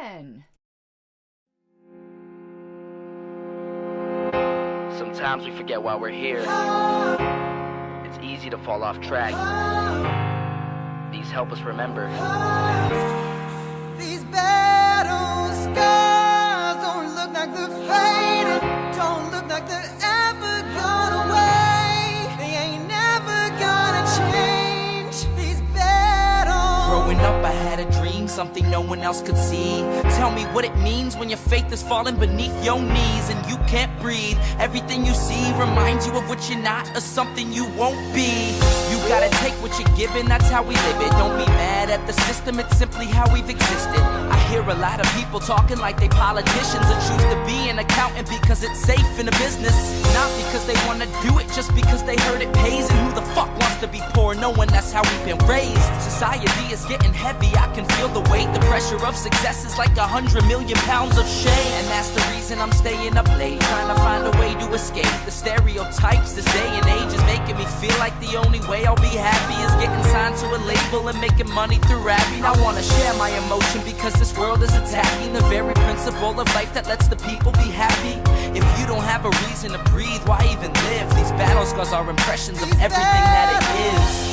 again. Sometimes we forget why we're here. It's easy to fall off track. These help us remember. These battle scars don't look like they're faded, don't look like they're ever gone away. They ain't never gonna change. These battles. Growing up, I had a dream, something no one else could see. Tell me what it means when your faith is falling beneath your knees and you can't breathe. Everything you see reminds you of what you're not or something you won't be. You gotta take what you're given, that's how we live it. Don't be mad at the system, it's simply how we've existed. I hear a lot of people talking like they politicians and choose to be an accountant because it's safe in a business. Not because they wanna do it, just because they heard it pays. And who the fuck wants to be poor knowing that's how we've been raised? Society is getting heavy, I can feel the weight. The pressure of success is like 100 million pounds of shame. And that's the reason I'm staying up late, trying to find a way to escape the stereotypes this day and age is making me feel like the only way I'll be happy is getting signed to a label and making money through rapping. I wanna share my emotion because this world is attacking the very principle of life that lets the people be happy. If you don't have a reason to breathe, why even live? These battle scars are impressions of everything that it is.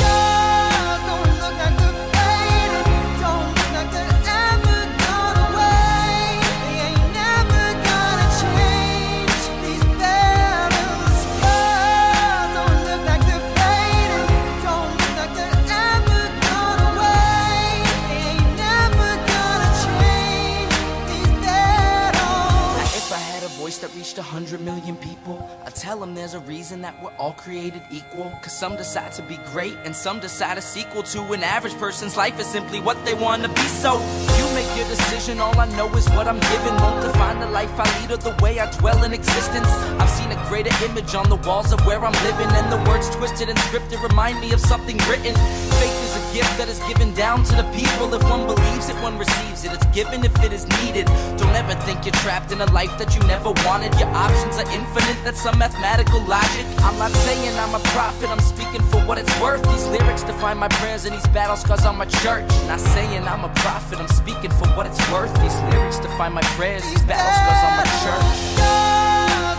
Don't look like they're faded, don't look like they're ever gone away. They ain't never gonna change. These battle scars don't look like they're faded, don't look like they're ever gone away. They ain't never gonna change. These battles. Now, if I had a voice that reached 100 million people, I'd tell them there's a reason that we're all created equal. Cause some decide to be great and some decide a sequel to an average person's life is simply what they want to be. So you make your decision, all I know is what I'm given. Won't define the life I lead or the way I dwell in existence. I've seen a greater image on the walls of where I'm living, and the words twisted and scripted remind me of something written. Faith is a gift that is given down to the people. If one believes it, one receives it. It's given if it is needed. Don't ever think you're trapped in a life that you never wanted. Your options are infinite, that's some mathematical logic. I'm not saying I'm a prophet, I'm speaking for what it's worth. These lyrics define my prayers and these battle scars on my church. Not saying I'm a prophet, I'm speaking for what it's worth. These lyrics define my prayers, these battle scars on my church.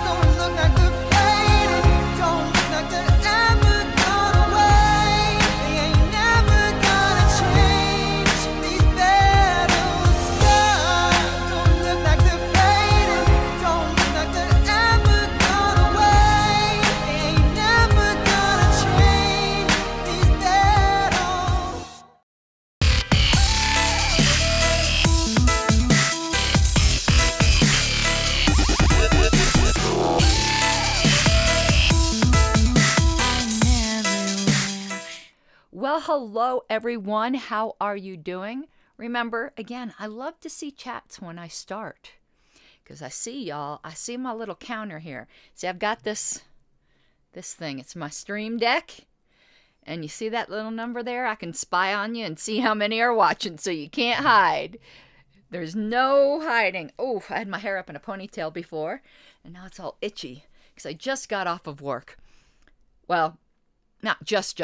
Don't look like they're faded, don't look like they're ever gone away. They ain't never gonna change. These battle scars don't look like they're faded, don't look like they're ever gone away. They ain't never gonna change. These battles. Well, hello everyone. How are you doing? Remember, again, I love to see chats when I start because I see y'all. I see my little counter here. See, I've got this thing. It's my stream deck. And you see that little number there? I can spy on you and see how many are watching, so you can't hide. There's no hiding. Oh, I had my hair up in a ponytail before, and now it's all itchy because I just got off of work. Well, not just.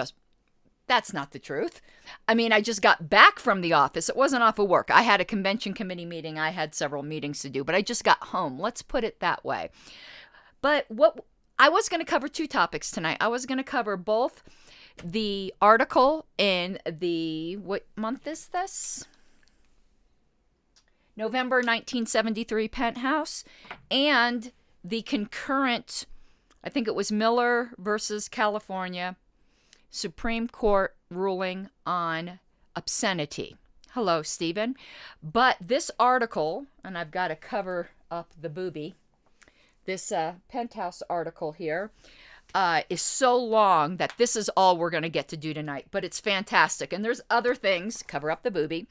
That's not the truth. I mean, I just got back from the office. It wasn't off of work. I had a convention committee meeting. I had several meetings to do, but I just got home. Let's put it that way. But what I was going to cover two topics tonight. I was going to cover both the article in the, what month is this? November 1973 Penthouse, and the concurrent, I think it was Miller versus California, Supreme Court ruling on obscenity. Hello, Stephen. But this article, and I've got to cover up the booby, this Penthouse article here is so long that this is all we're going to get to do tonight. But it's fantastic. And there's other things, cover up the booby,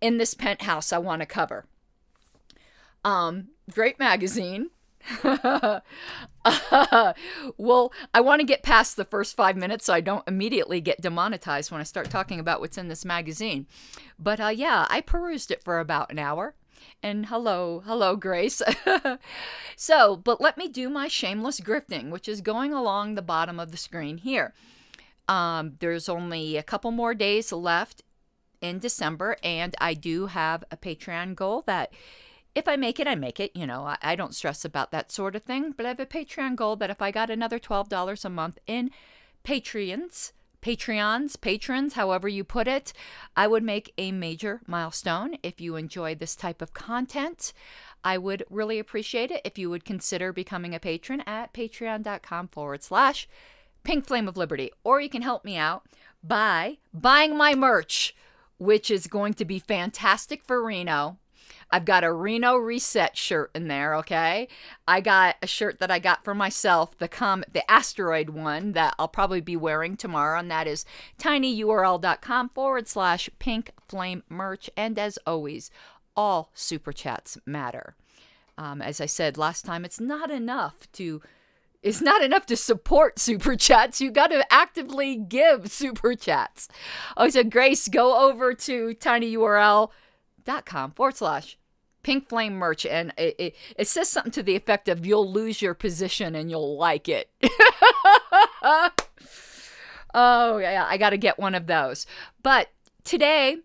in this Penthouse I want to cover. Great magazine. Well, I want to get past the first 5 minutes so I don't immediately get demonetized when I start talking about what's in this magazine. But yeah, I perused it for about an hour. And hello, Grace. But let me do my shameless grifting, which is going along the bottom of the screen here. There's only a couple more days left in December, and I do have a Patreon goal that if I make it, I make it. I don't stress about that sort of thing, but I have a Patreon goal that if I got another $12 a month in patrons, however you put it, I would make a major milestone. If you enjoy this type of content, I would really appreciate it if you would consider becoming a patron at patreon.com/Pink Flame of Liberty. Or you can help me out by buying my merch, which is going to be fantastic for Reno. I've got a Reno Reset shirt in there, okay? I got a shirt that I got for myself, the asteroid one that I'll probably be wearing tomorrow, and that is tinyurl.com/Pink Flame Merch. And as always, all super chats matter. As I said last time, it's not enough to support super chats. You got to actively give super chats. Oh, so Grace, go over to tinyurl.com/Pink Flame Merch, and it says something to the effect of you'll lose your position and you'll like it. Oh yeah, I got to get one of those. But today,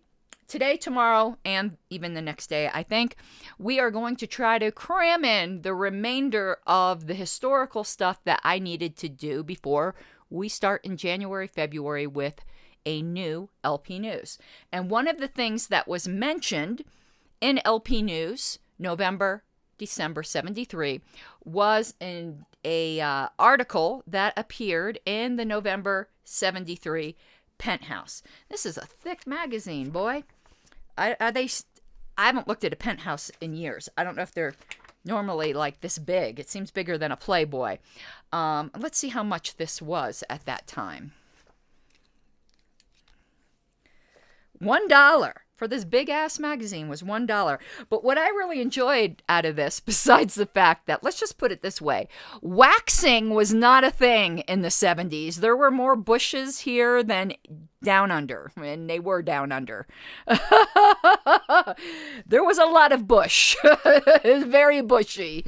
tomorrow, and even the next day, I think we are going to try to cram in the remainder of the historical stuff that I needed to do before we start in January, February with a new LP News. And one of the things that was mentioned in LP News, November, December 73, was in a article that appeared in the November 73 Penthouse. This is a thick magazine, boy. I haven't looked at a Penthouse in years. I don't know if they're normally like this big. It seems bigger than a Playboy. Let's see how much this was at that time. $1 for this big ass magazine was $1. But what I really enjoyed out of this, besides the fact that, let's just put it this way, waxing was not a thing in the 70s. There were more bushes here than down under, and they were down under. There was a lot of bush. It was very bushy.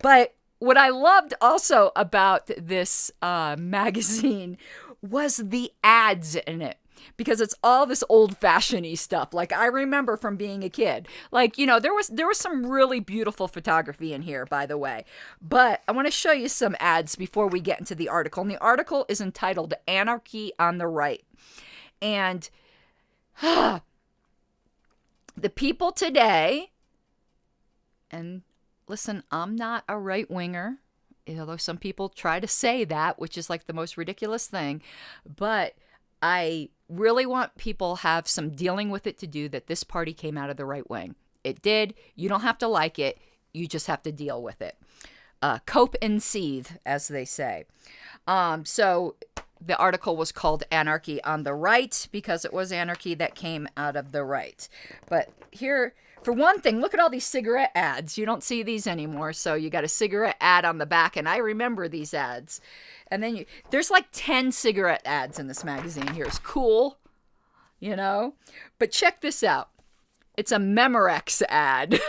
But what I loved also about this magazine was the ads in it. Because it's all this old-fashioned-y stuff. Like, I remember from being a kid. Like, there was some really beautiful photography in here, by the way. But I want to show you some ads before we get into the article. And the article is entitled Anarchy on the Right. And the people today, and listen, I'm not a right-winger, although some people try to say that, which is like the most ridiculous thing. But I really want people have some dealing with it to do that this party came out of the right wing. It did. You don't have to like it. You just have to deal with it. Cope and seethe, as they say. So the article was called Anarchy on the Right because it was anarchy that came out of the right. But here, for one thing, look at all these cigarette ads. You don't see these anymore, so you got a cigarette ad on the back, and I remember these ads. And then there's like 10 cigarette ads in this magazine here. It's cool, But check this out. It's a Memorex ad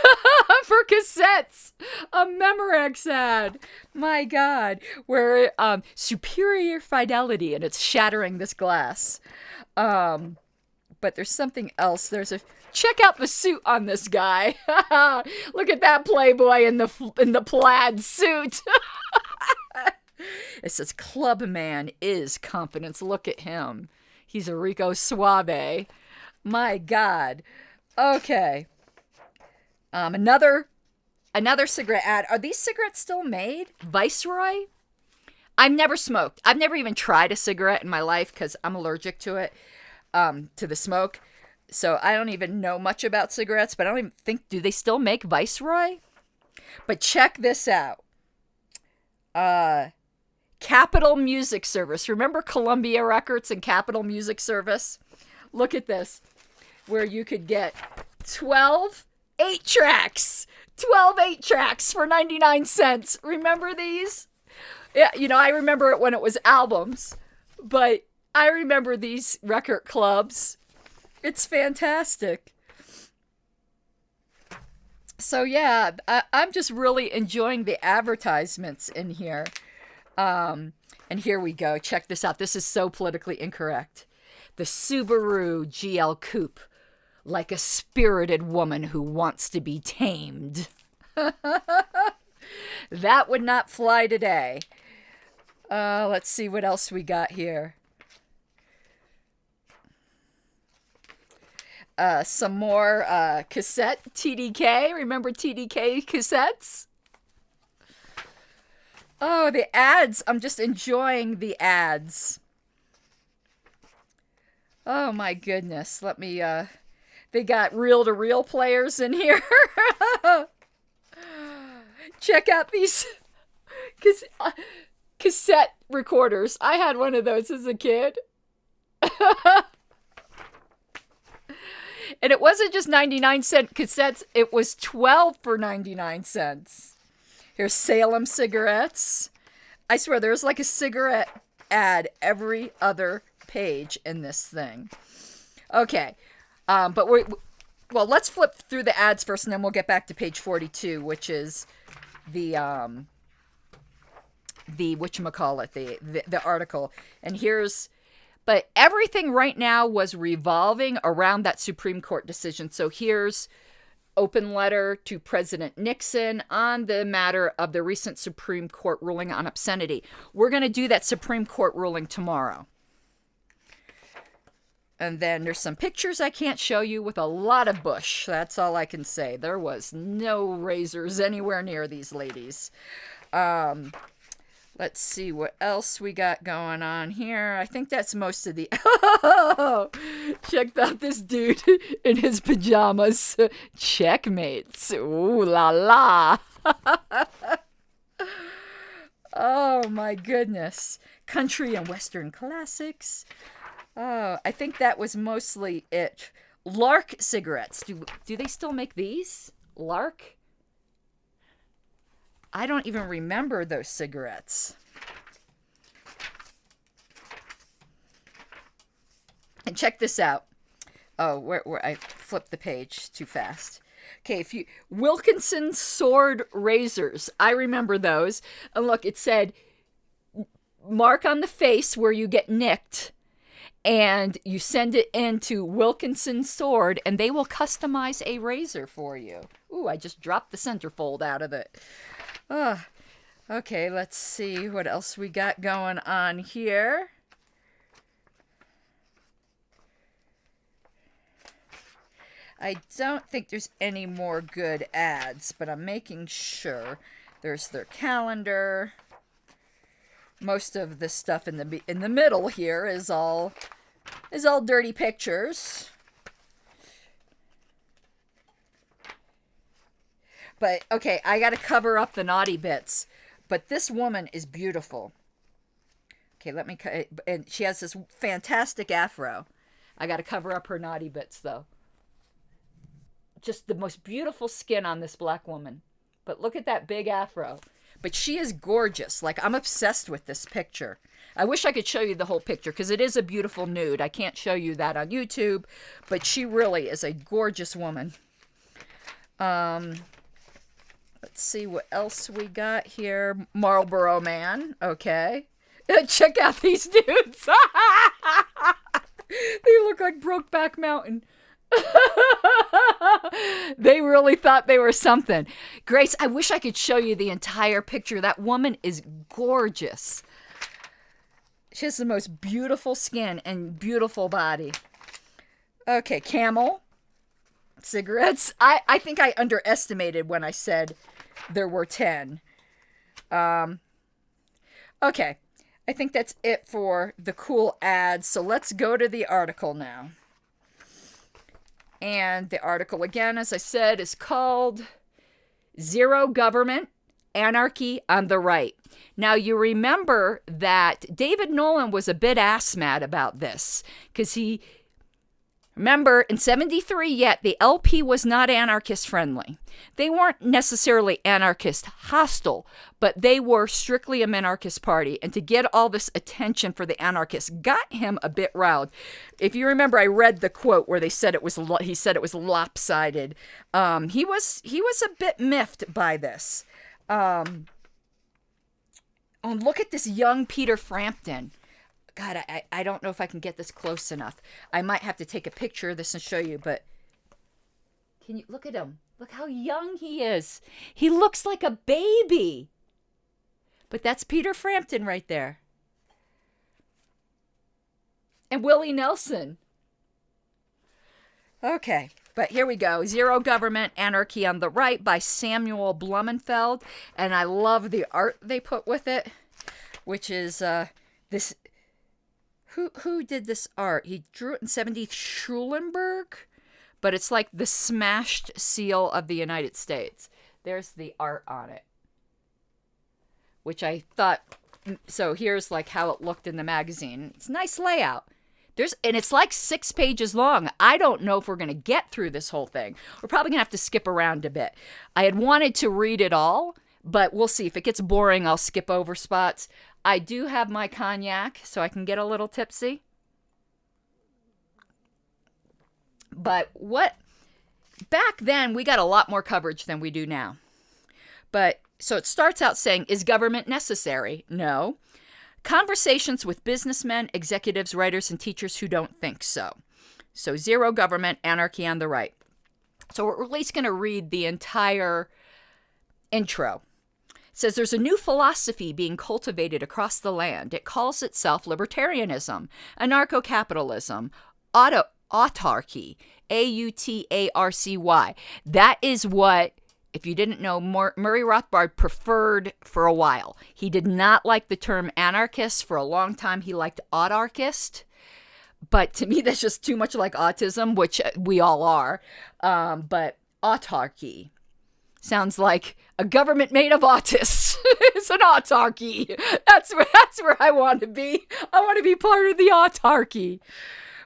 for cassettes. A Memorex ad. My God. Where superior fidelity, and it's shattering this glass. But there's something else. Check out the suit on this guy. Look at that Playboy in the plaid suit. It says, Club Man is confidence. Look at him. He's a Rico Suave. My God. Okay. Another cigarette ad. Are these cigarettes still made? Viceroy? I've never smoked. I've never even tried a cigarette in my life because I'm allergic to it, to the smoke. So I don't even know much about cigarettes, but I don't even think, do they still make Viceroy? But check this out. Capitol Music Service. Remember Columbia Records and Capitol Music Service? Look at this. Where you could get 12 8-tracks. 12 8-tracks for 99 cents. Remember these? Yeah, I remember it when it was albums. But I remember these record clubs. It's fantastic. So yeah, I'm just really enjoying the advertisements in here. And here we go. Check this out. This is so politically incorrect. The Subaru GL Coupe like a spirited woman who wants to be tamed. That would not fly today. Let's see what else we got here. Some more cassette TDK. Remember TDK cassettes? Oh, the ads. I'm just enjoying the ads. Oh my goodness. Let me, they got reel-to-reel players in here. Check out these cassette recorders. I had one of those as a kid. And it wasn't just 99-cent cassettes. It was 12 for 99 cents. Here's Salem cigarettes. I swear, there's like a cigarette ad every other page in this thing. Okay. Well, let's flip through the ads first, and then we'll get back to page 42, which is the whatchamacallit, the article. And but everything right now was revolving around that Supreme Court decision. So here's open letter to President Nixon on the matter of the recent Supreme Court ruling on obscenity. We're going to do that Supreme Court ruling tomorrow. And then there's some pictures I can't show you with a lot of bush. That's all I can say. There was no razors anywhere near these ladies. Let's see what else we got going on here. I think that's most of the... Oh, check out this dude in his pajamas. Checkmates. Ooh la la. Oh my goodness. Country and Western classics. Oh, I think that was mostly it. Lark cigarettes. Do they still make these? Lark? I don't even remember those cigarettes. And check this out. Oh, where I flipped the page too fast. Okay, Wilkinson sword razors. I remember those. And look, it said, mark on the face where you get nicked, and you send it into Wilkinson Sword, and they will customize a razor for you. Ooh, I just dropped the centerfold out of it. Okay, let's see what else we got going on here. I don't think there's any more good ads, but I'm making sure. There's their calendar. Most of the stuff in the middle here is all dirty pictures. But okay, I got to cover up the naughty bits. But this woman is beautiful. Okay, let me cut. And she has this fantastic afro. I got to cover up her naughty bits though. Just the most beautiful skin on this black woman. But look at that big afro. But she is gorgeous. Like, I'm obsessed with this picture. I wish I could show you the whole picture because it is a beautiful nude. I can't show you that on YouTube, but she really is a gorgeous woman. Let's see what else we got here. Marlboro Man. Okay. Check out these dudes. They look like Brokeback Mountain. They really thought they were something. Grace, I wish I could show you the entire picture. That woman is gorgeous. She has the most beautiful skin and beautiful body. Okay, Camel cigarettes. I think I underestimated when I said there were 10. Okay, I think that's it for the cool ads. So let's go to the article now. And the article, again, as I said, is called Zero Government, Anarchy on the Right. Now, you remember that David Nolan was a bit ass-mad about this because remember, in 73 yet, the LP was not anarchist-friendly. They weren't necessarily anarchist-hostile, but they were strictly a minarchist party. And to get all this attention for the anarchists got him a bit riled. If you remember, I read the quote where he said it was lopsided. He was a bit miffed by this. Oh, look at this young Peter Frampton. God, I don't know if I can get this close enough. I might have to take a picture of this and show you, but Can you look at him? Look how young he is. He looks like a baby. But that's Peter Frampton right there. And Willie Nelson. Okay, but here we go. Zero Government, Anarchy on the Right by Samuel Blumenfeld. And I love the art they put with it, which is this. Who did this art? He drew it in 70 Schulenberg, but it's like the smashed seal of the United States. There's the art on it, which I thought, so here's like how it looked in the magazine. It's a nice layout. And it's like 6 pages long. I don't know if we're going to get through this whole thing. We're probably going to have to skip around a bit. I had wanted to read it all, but we'll see. If it gets boring, I'll skip over spots. I do have my cognac, so I can get a little tipsy. But back then, we got a lot more coverage than we do now. But, so it starts out saying, is government necessary? No. Conversations with businessmen, executives, writers, and teachers who don't think so. So Zero Government, Anarchy on the Right. So we're at least going to read the entire intro. It says there's a new philosophy being cultivated across the land. It calls itself libertarianism, anarcho-capitalism, autarky, A-U-T-A-R-C-Y. That is what, if you didn't know, Murray Rothbard preferred for a while. He did not like the term anarchist. For a long time, he liked autarchist. But to me, that's just too much like autism, which we all are. But autarky sounds like a government made of autists. It's an autarky. That's where I want to be. I want to be part of the autarky.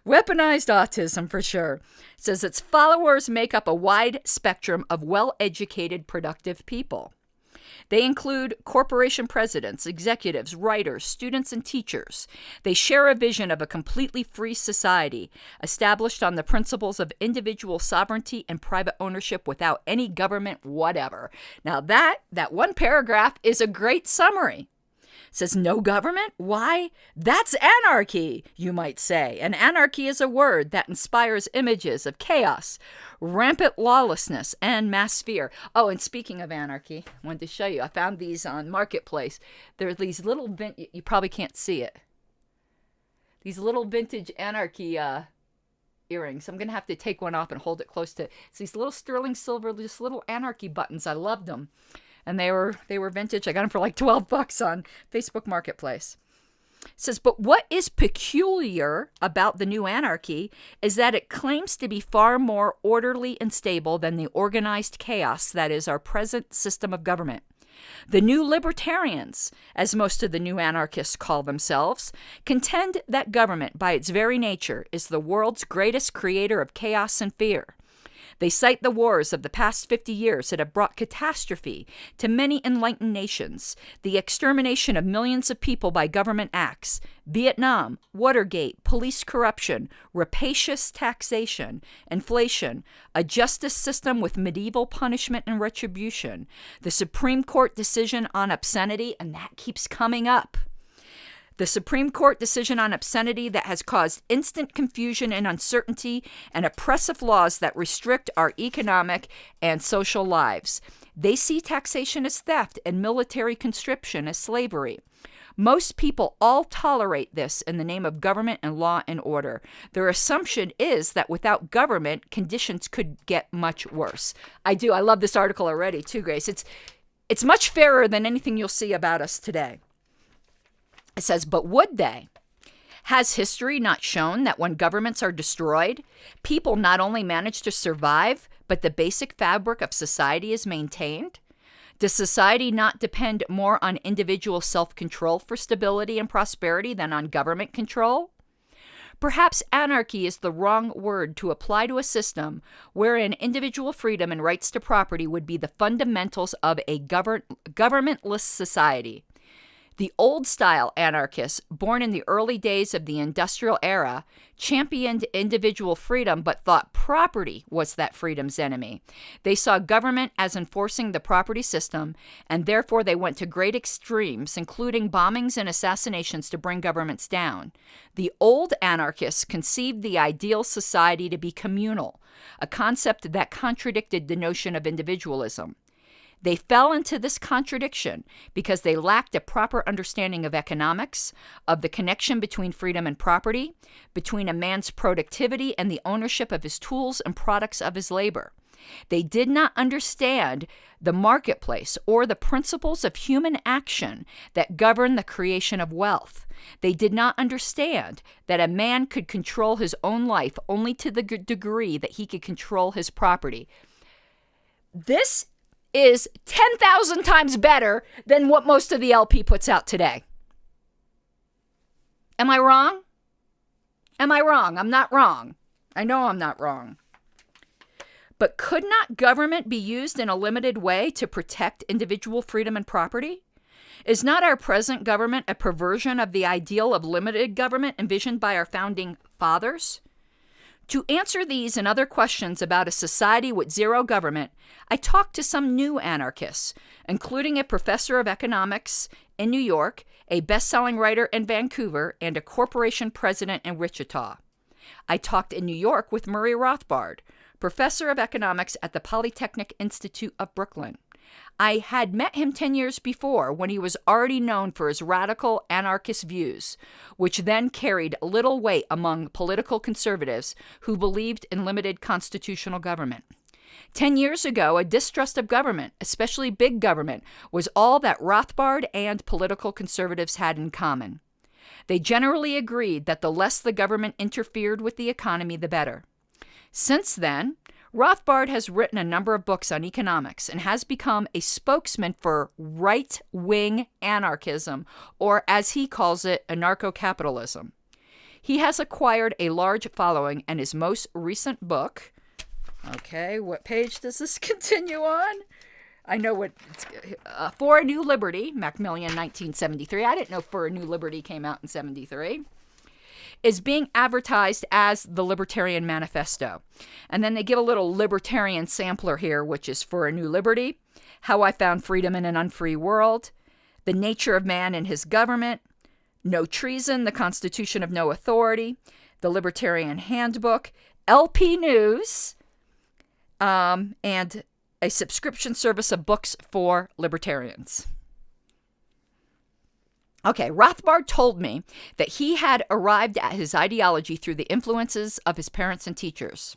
Weaponized autism, for sure. It says its followers make up a wide spectrum of well-educated, productive people. They include corporation presidents, executives, writers, students, and teachers. They share a vision of a completely free society, established on the principles of individual sovereignty and private ownership without any government whatever. Now that one paragraph is a great summary. It says no government? Why? That's anarchy, you might say. And anarchy is a word that inspires images of chaos, rampant lawlessness, and mass fear. Oh, and speaking of anarchy, I wanted to show you. I found these on Marketplace. They're these little, you probably can't see it. These little vintage anarchy earrings. I'm going to have to take one off and hold it close to, it's these little sterling silver, just little anarchy buttons. I loved them. And they were vintage. I got them for like $12 on Facebook Marketplace. It says, but what is peculiar about the new anarchy is that it claims to be far more orderly and stable than the organized chaos that is our present system of government. The new libertarians, as most of the new anarchists call themselves, contend that government, by its very nature, is the world's greatest creator of chaos and fear. They cite the wars of the past 50 years that have brought catastrophe to many enlightened nations, the extermination of millions of people by government acts, Vietnam, Watergate, police corruption, rapacious taxation, inflation, a justice system with medieval punishment and retribution, the Supreme Court decision on obscenity, and that keeps coming up. The Supreme Court decision on obscenity that has caused instant confusion and uncertainty and oppressive laws that restrict our economic and social lives. They see taxation as theft and military conscription as slavery. Most people all tolerate this in the name of government and law and order. Their assumption is that without government, conditions could get much worse. I love this article already too, Grace. It's much fairer than anything you'll see about us today. It says, but would they? Has history not shown that when governments are destroyed, people not only manage to survive, but the basic fabric of society is maintained? Does society not depend more on individual self-control for stability and prosperity than on government control? Perhaps anarchy is the wrong word to apply to a system wherein individual freedom and rights to property would be the fundamentals of a governmentless society. The old-style anarchists, born in the early days of the industrial era, championed individual freedom but thought property was that freedom's enemy. They saw government as enforcing the property system, and therefore they went to great extremes, including bombings and assassinations to bring governments down. The old anarchists conceived the ideal society to be communal, a concept that contradicted the notion of individualism. They fell into this contradiction because they lacked a proper understanding of economics, of the connection between freedom and property, between a man's productivity and the ownership of his tools and products of his labor. They did not understand the marketplace or the principles of human action that govern the creation of wealth. They did not understand that a man could control his own life only to the degree that he could control his property. This is 10,000 times better than what most of the LP puts out today. Am I wrong? Am I wrong? I'm not wrong. I know I'm not wrong. But could not government be used in a limited way to protect individual freedom and property? Is not our present government a perversion of the ideal of limited government envisioned by our founding fathers? To answer these and other questions about a society with zero government, I talked to some new anarchists, including a professor of economics in New York, a best-selling writer in Vancouver, and a corporation president in Wichita. I talked in New York with Murray Rothbard, professor of economics at the Polytechnic Institute of Brooklyn. I had met him 10 years before when he was already known for his radical anarchist views, which then carried little weight among political conservatives who believed in limited constitutional government. 10 years ago, a distrust of government, especially big government, was all that Rothbard and political conservatives had in common. They generally agreed that the less the government interfered with the economy, the better. Since then, Rothbard has written a number of books on economics and has become a spokesman for right-wing anarchism, or as he calls it, anarcho-capitalism. He has acquired a large following, and his most recent book, okay, what page does this continue on? I know what, For a New Liberty, Macmillan, 1973. I didn't know For a New Liberty came out in 73. Is being advertised as the Libertarian Manifesto. And then they give a little libertarian sampler here, which is For a New Liberty, How I Found Freedom in an Unfree World, The Nature of Man and His Government, No Treason, The Constitution of No Authority, The Libertarian Handbook, LP News, and a subscription service of books for libertarians. Okay, Rothbard told me that he had arrived at his ideology through the influences of his parents and teachers.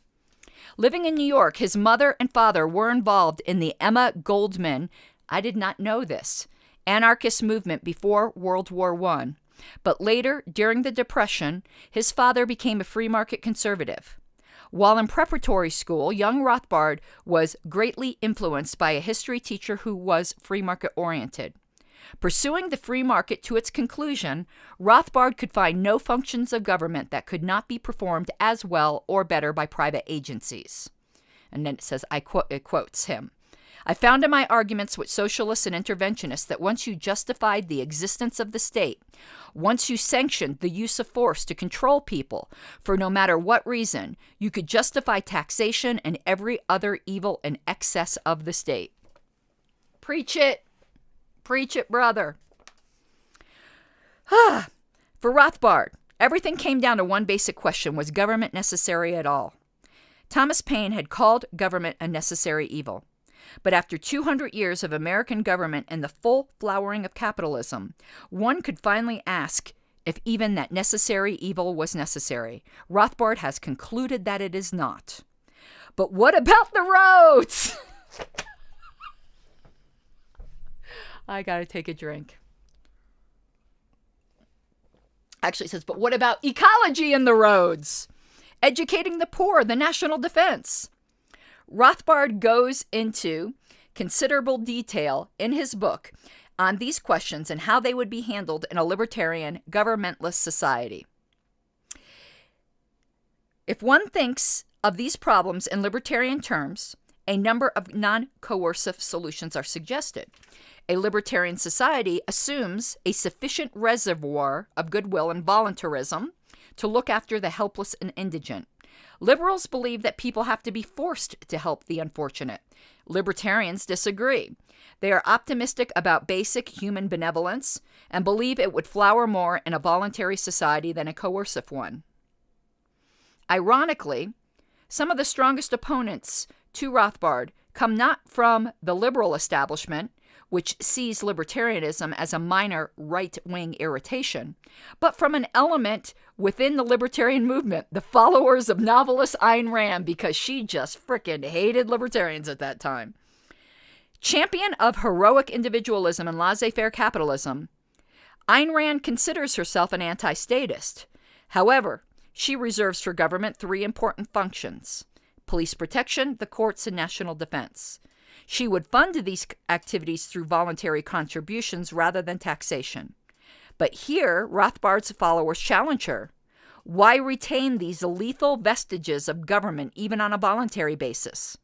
Living in New York, his mother and father were involved in the Emma Goldman, I did not know this, anarchist movement before World War I. But later, during the Depression, his father became a free market conservative. While in preparatory school, young Rothbard was greatly influenced by a history teacher who was free market oriented. Pursuing the free market to its conclusion, Rothbard could find no functions of government that could not be performed as well or better by private agencies. And then it says, it quotes him, I found in my arguments with socialists and interventionists that once you justified the existence of the state, once you sanctioned the use of force to control people, for no matter what reason, you could justify taxation and every other evil and excess of the state. Preach it. Preach it, brother. For Rothbard, everything came down to one basic question: was government necessary at all? Thomas Paine had called government a necessary evil. But after 200 years of American government and the full flowering of capitalism, one could finally ask if even that necessary evil was necessary. Rothbard has concluded that it is not. But what about the roads? I gotta take a drink. Actually, it says, but what about ecology in the roads? Educating the poor, the national defense. Rothbard goes into considerable detail in his book on these questions and how they would be handled in a libertarian, governmentless society. If one thinks of these problems in libertarian terms, a number of non-coercive solutions are suggested. A libertarian society assumes a sufficient reservoir of goodwill and voluntarism to look after the helpless and indigent. Liberals believe that people have to be forced to help the unfortunate. Libertarians disagree. They are optimistic about basic human benevolence and believe it would flower more in a voluntary society than a coercive one. Ironically, some of the strongest opponents to Rothbard come not from the liberal establishment, which sees libertarianism as a minor right-wing irritation, but from an element within the libertarian movement, the followers of novelist Ayn Rand, because she just frickin' hated libertarians at that time. Champion of heroic individualism and laissez-faire capitalism, Ayn Rand considers herself an anti-statist. However, she reserves for government three important functions: police protection, the courts, and national defense. She would fund these activities through voluntary contributions rather than taxation. But here, Rothbard's followers challenge her. Why retain these lethal vestiges of government even on a voluntary basis?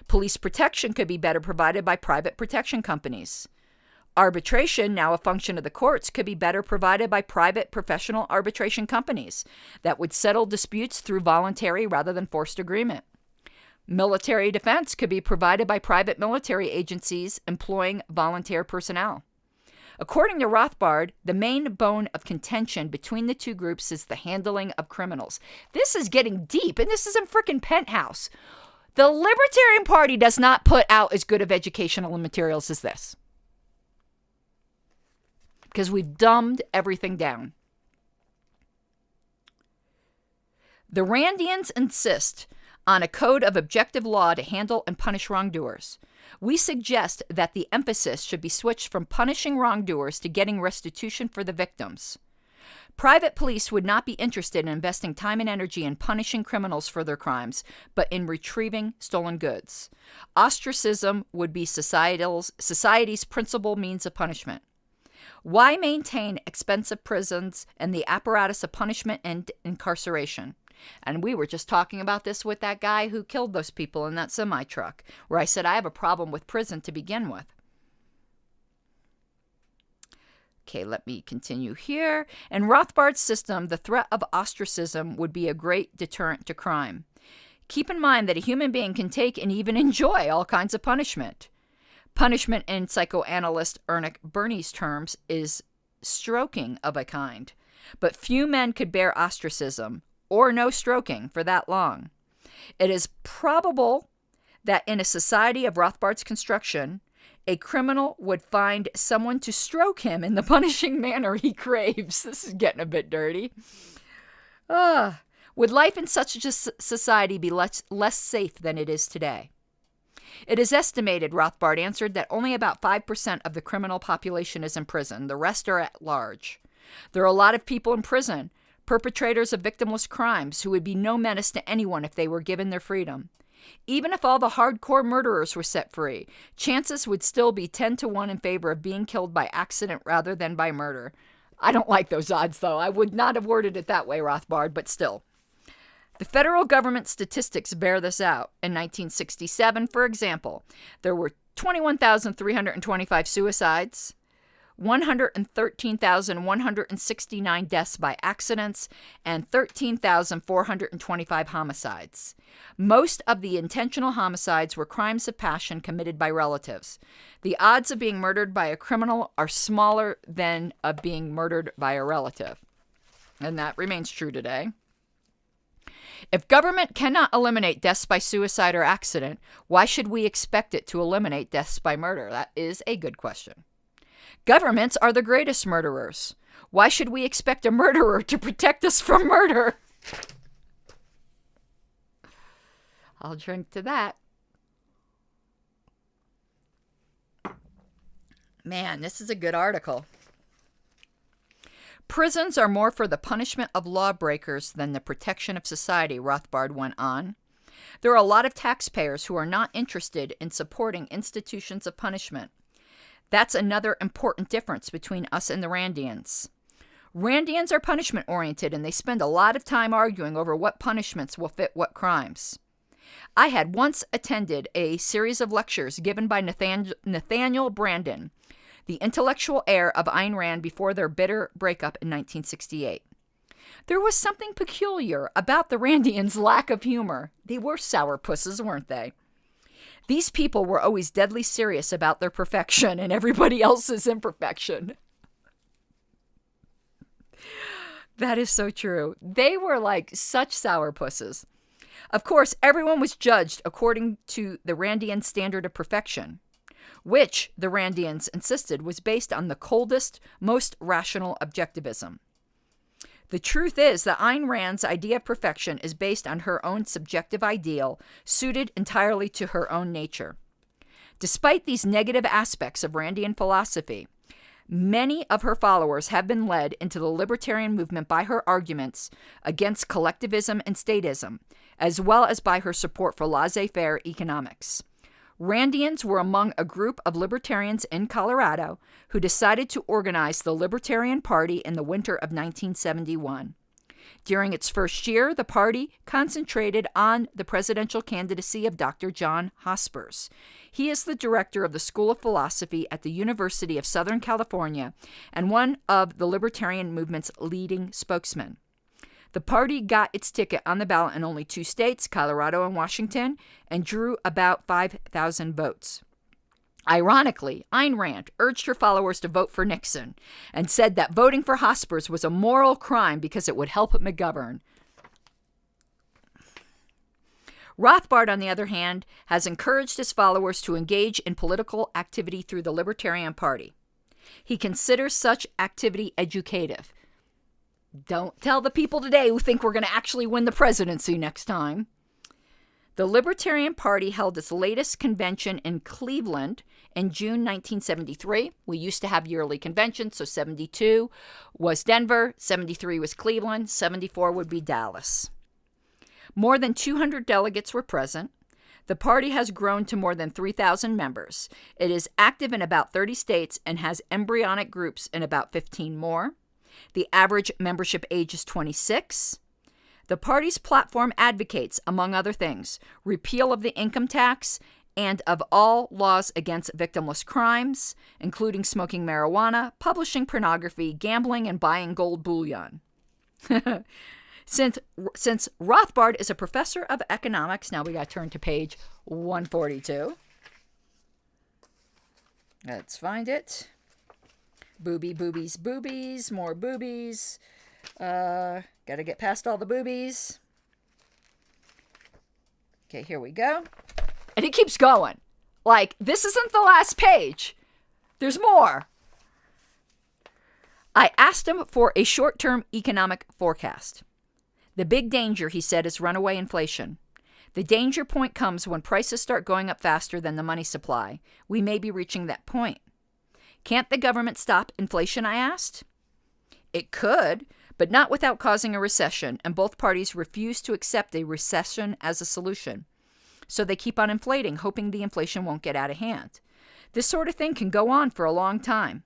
Police protection could be better provided by private protection companies. Arbitration, now a function of the courts, could be better provided by private professional arbitration companies that would settle disputes through voluntary rather than forced agreement. Military defense could be provided by private military agencies employing volunteer personnel. According to Rothbard, the main bone of contention between the two groups is the handling of criminals. This is getting deep, and this is in frickin' Penthouse. The Libertarian Party does not put out as good of educational materials as this, because we've dumbed everything down. The Randians insist on a code of objective law to handle and punish wrongdoers. We suggest that the emphasis should be switched from punishing wrongdoers to getting restitution for the victims. Private police would not be interested in investing time and energy in punishing criminals for their crimes, but in retrieving stolen goods. Ostracism would be society's principal means of punishment. Why maintain expensive prisons and the apparatus of punishment and incarceration? And we were just talking about this with that guy who killed those people in that semi-truck, where I said I have a problem with prison to begin with. Okay, let me continue here. In Rothbard's system, the threat of ostracism would be a great deterrent to crime. Keep in mind that a human being can take and even enjoy all kinds of punishment. Punishment in psychoanalyst Ernest Berney's terms is stroking of a kind, but few men could bear ostracism, or no stroking, for that long. It is probable that in a society of Rothbard's construction, a criminal would find someone to stroke him in the punishing manner he craves. This is getting a bit dirty. Would life in such a society be less safe than it is today? It is estimated, Rothbard answered, that only about 5% of the criminal population is in prison. The rest are at large. There are a lot of people in prison, perpetrators of victimless crimes, who would be no menace to anyone if they were given their freedom. Even if all the hardcore murderers were set free, chances would still be 10-1 in favor of being killed by accident rather than by murder. I don't like those odds, though. I would not have worded it that way, Rothbard, but still. The federal government statistics bear this out. In 1967, for example, there were 21,325 suicides, 113,169 deaths by accidents, and 13,425 homicides. Most of the intentional homicides were crimes of passion committed by relatives. The odds of being murdered by a criminal are smaller than of being murdered by a relative. And that remains true today. If government cannot eliminate deaths by suicide or accident, why should we expect it to eliminate deaths by murder? That is a good question. Governments are the greatest murderers. Why should we expect a murderer to protect us from murder? I'll drink to that. Man, this is a good article. Prisons are more for the punishment of lawbreakers than the protection of society, Rothbard went on. There are a lot of taxpayers who are not interested in supporting institutions of punishment. That's another important difference between us and the Randians. Randians are punishment-oriented, and they spend a lot of time arguing over what punishments will fit what crimes. I had once attended a series of lectures given by Nathaniel Branden, the intellectual heir of Ayn Rand before their bitter breakup in 1968. There was something peculiar about the Randians' lack of humor. They were sourpusses, weren't they? These people were always deadly serious about their perfection and everybody else's imperfection. That is so true. They were like such sourpusses. Of course, everyone was judged according to the Randian standard of perfection, which the Randians insisted was based on the coldest, most rational objectivism. The truth is that Ayn Rand's idea of perfection is based on her own subjective ideal, suited entirely to her own nature. Despite these negative aspects of Randian philosophy, many of her followers have been led into the libertarian movement by her arguments against collectivism and statism, as well as by her support for laissez-faire economics. Randians were among a group of libertarians in Colorado who decided to organize the Libertarian Party in the winter of 1971. During its first year, the party concentrated on the presidential candidacy of Dr. John Hospers. He is the director of the School of Philosophy at the University of Southern California and one of the Libertarian Movement's leading spokesmen. The party got its ticket on the ballot in only 2 states, Colorado and Washington, and drew about 5,000 votes. Ironically, Ayn Rand urged her followers to vote for Nixon and said that voting for Hospers was a moral crime because it would help McGovern. Rothbard, on the other hand, has encouraged his followers to engage in political activity through the Libertarian Party. He considers such activity educative. Don't tell the people today who think we're going to actually win the presidency next time. The Libertarian Party held its latest convention in Cleveland in June 1973. We used to have yearly conventions, so 72 was Denver, 73 was Cleveland, 74 would be Dallas. More than 200 delegates were present. The party has grown to more than 3,000 members. It is active in about 30 states and has embryonic groups in about 15 more. The average membership age is 26. The party's platform advocates, among other things, repeal of the income tax and of all laws against victimless crimes, including smoking marijuana, publishing pornography, gambling, and buying gold bullion. Since Rothbard is a professor of economics, now we got to turn to page 142. Let's find it. Boobies, more boobies. Gotta get past all the boobies. Okay, here we go. And it keeps going. Like, this isn't the last page. There's more. I asked him for a short-term economic forecast. The big danger, he said, is runaway inflation. The danger point comes when prices start going up faster than the money supply. We may be reaching that point. Can't the government stop inflation, I asked? It could, but not without causing a recession, and both parties refuse to accept a recession as a solution. So they keep on inflating, hoping the inflation won't get out of hand. This sort of thing can go on for a long time.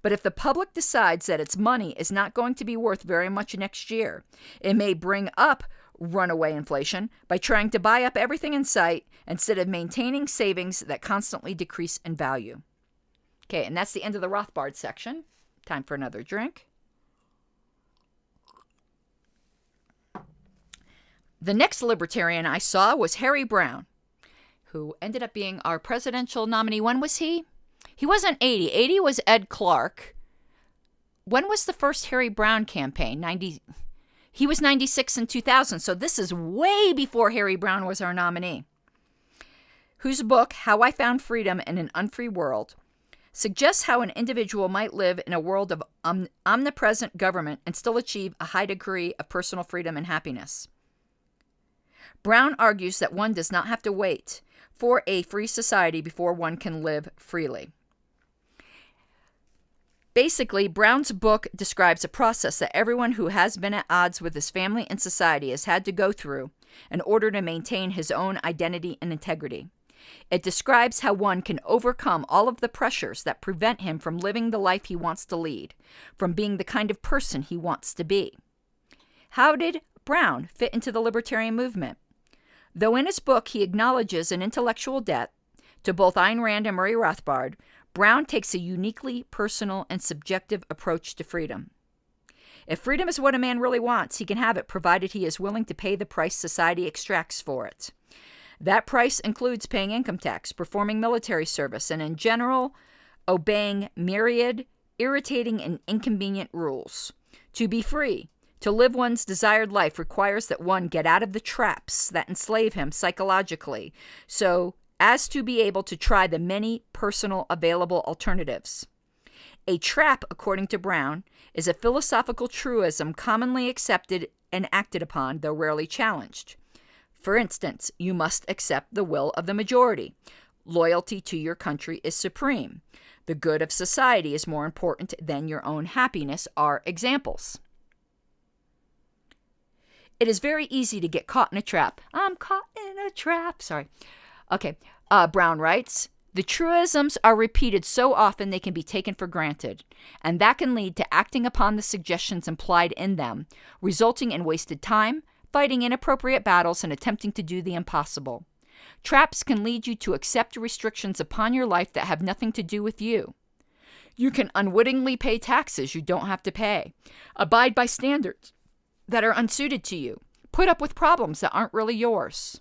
But if the public decides that its money is not going to be worth very much next year, it may bring up runaway inflation by trying to buy up everything in sight instead of maintaining savings that constantly decrease in value. Okay, and that's the end of the Rothbard section. Time for another drink. The next libertarian I saw was Harry Browne, who ended up being our presidential nominee. When was he? He wasn't 80. 80 was Ed Clark. When was the first Harry Browne campaign? He was 96 in 2000, so this is way before Harry Browne was our nominee. Whose book, How I Found Freedom in an Unfree World, suggests how an individual might live in a world of omnipresent government and still achieve a high degree of personal freedom and happiness. Browne argues that one does not have to wait for a free society before one can live freely. Basically, Browne's book describes a process that everyone who has been at odds with his family and society has had to go through in order to maintain his own identity and integrity. It describes how one can overcome all of the pressures that prevent him from living the life he wants to lead, from being the kind of person he wants to be. How did Browne fit into the libertarian movement? Though in his book he acknowledges an intellectual debt to both Ayn Rand and Murray Rothbard, Brown takes a uniquely personal and subjective approach to freedom. If freedom is what a man really wants, he can have it, provided he is willing to pay the price society extracts for it. That price includes paying income tax, performing military service, and in general, obeying myriad, irritating, and inconvenient rules. To be free, to live one's desired life, requires that one get out of the traps that enslave him psychologically, so as to be able to try the many personal available alternatives. A trap, according to Brown, is a philosophical truism commonly accepted and acted upon, though rarely challenged. For instance, you must accept the will of the majority. Loyalty to your country is supreme. The good of society is more important than your own happiness are examples. It is very easy to get caught in a trap. I'm caught in a trap. Sorry. Okay. Brown writes, the truisms are repeated so often they can be taken for granted, and that can lead to acting upon the suggestions implied in them, resulting in wasted time, fighting inappropriate battles, and attempting to do the impossible. Traps can lead you to accept restrictions upon your life that have nothing to do with you. You can unwittingly pay taxes you don't have to pay, abide by standards that are unsuited to you, put up with problems that aren't really yours.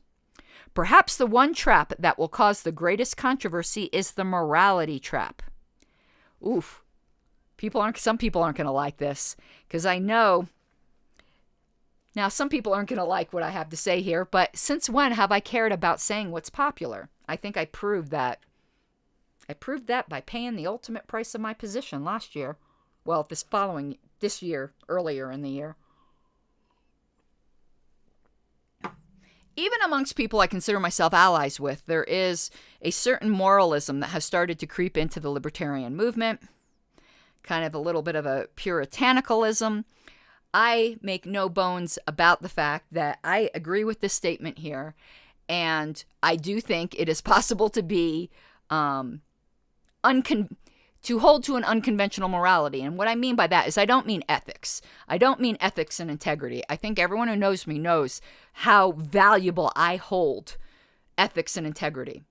Perhaps the one trap that will cause the greatest controversy is the morality trap. Oof. Some people aren't going to like this, because I know. Now, some people aren't going to like what I have to say here, but since when have I cared about saying what's popular? I think I proved that. I proved that by paying the ultimate price of my position last year. Well, this year, earlier in the year. Even amongst people I consider myself allies with, there is a certain moralism that has started to creep into the Libertarian movement, kind of a little bit of a puritanicalism. I make no bones about the fact that I agree with this statement here, and I do think it is possible to be to hold to an unconventional morality. And what I mean by that is I don't mean ethics. I don't mean ethics and integrity. I think everyone who knows me knows how valuable I hold ethics and integrity.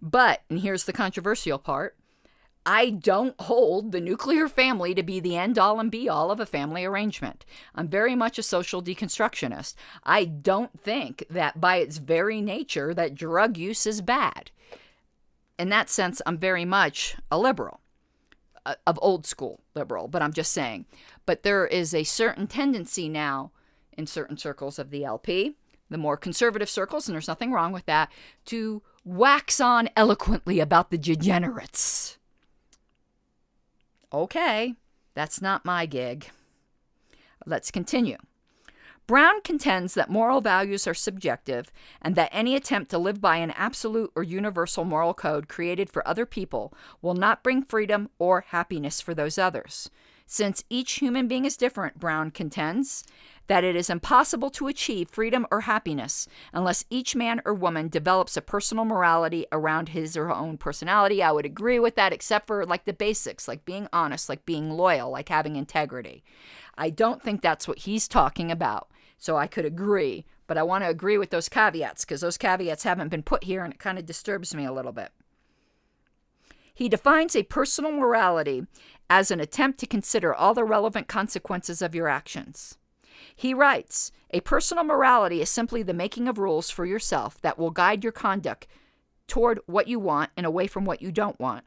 But, and here's the controversial part, I don't hold the nuclear family to be the end-all and be-all of a family arrangement. I'm very much a social deconstructionist. I don't think that by its very nature that drug use is bad. In that sense, I'm very much a liberal, of old school liberal, but I'm just saying. But there is a certain tendency now in certain circles of the LP, the more conservative circles, and there's nothing wrong with that, to wax on eloquently about the degenerates. Okay, that's not my gig. Let's continue. Brown contends that moral values are subjective and that any attempt to live by an absolute or universal moral code created for other people will not bring freedom or happiness for those others. Since each human being is different, Brown contends that it is impossible to achieve freedom or happiness unless each man or woman develops a personal morality around his or her own personality. I would agree with that, except for like the basics, like being honest, like being loyal, like having integrity. I don't think that's what he's talking about. So I could agree, but I want to agree with those caveats because those caveats haven't been put here and it kind of disturbs me a little bit. He defines a personal morality as an attempt to consider all the relevant consequences of your actions. He writes, a personal morality is simply the making of rules for yourself that will guide your conduct toward what you want and away from what you don't want.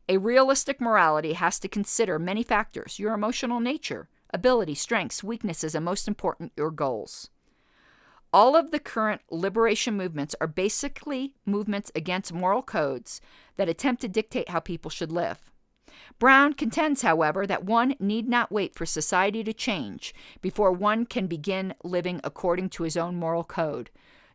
A realistic morality has to consider many factors, your emotional nature, ability, strengths, weaknesses, and most important, your goals. All of the current liberation movements are basically movements against moral codes that attempt to dictate how people should live. Brown contends, however, that one need not wait for society to change before one can begin living according to his own moral code.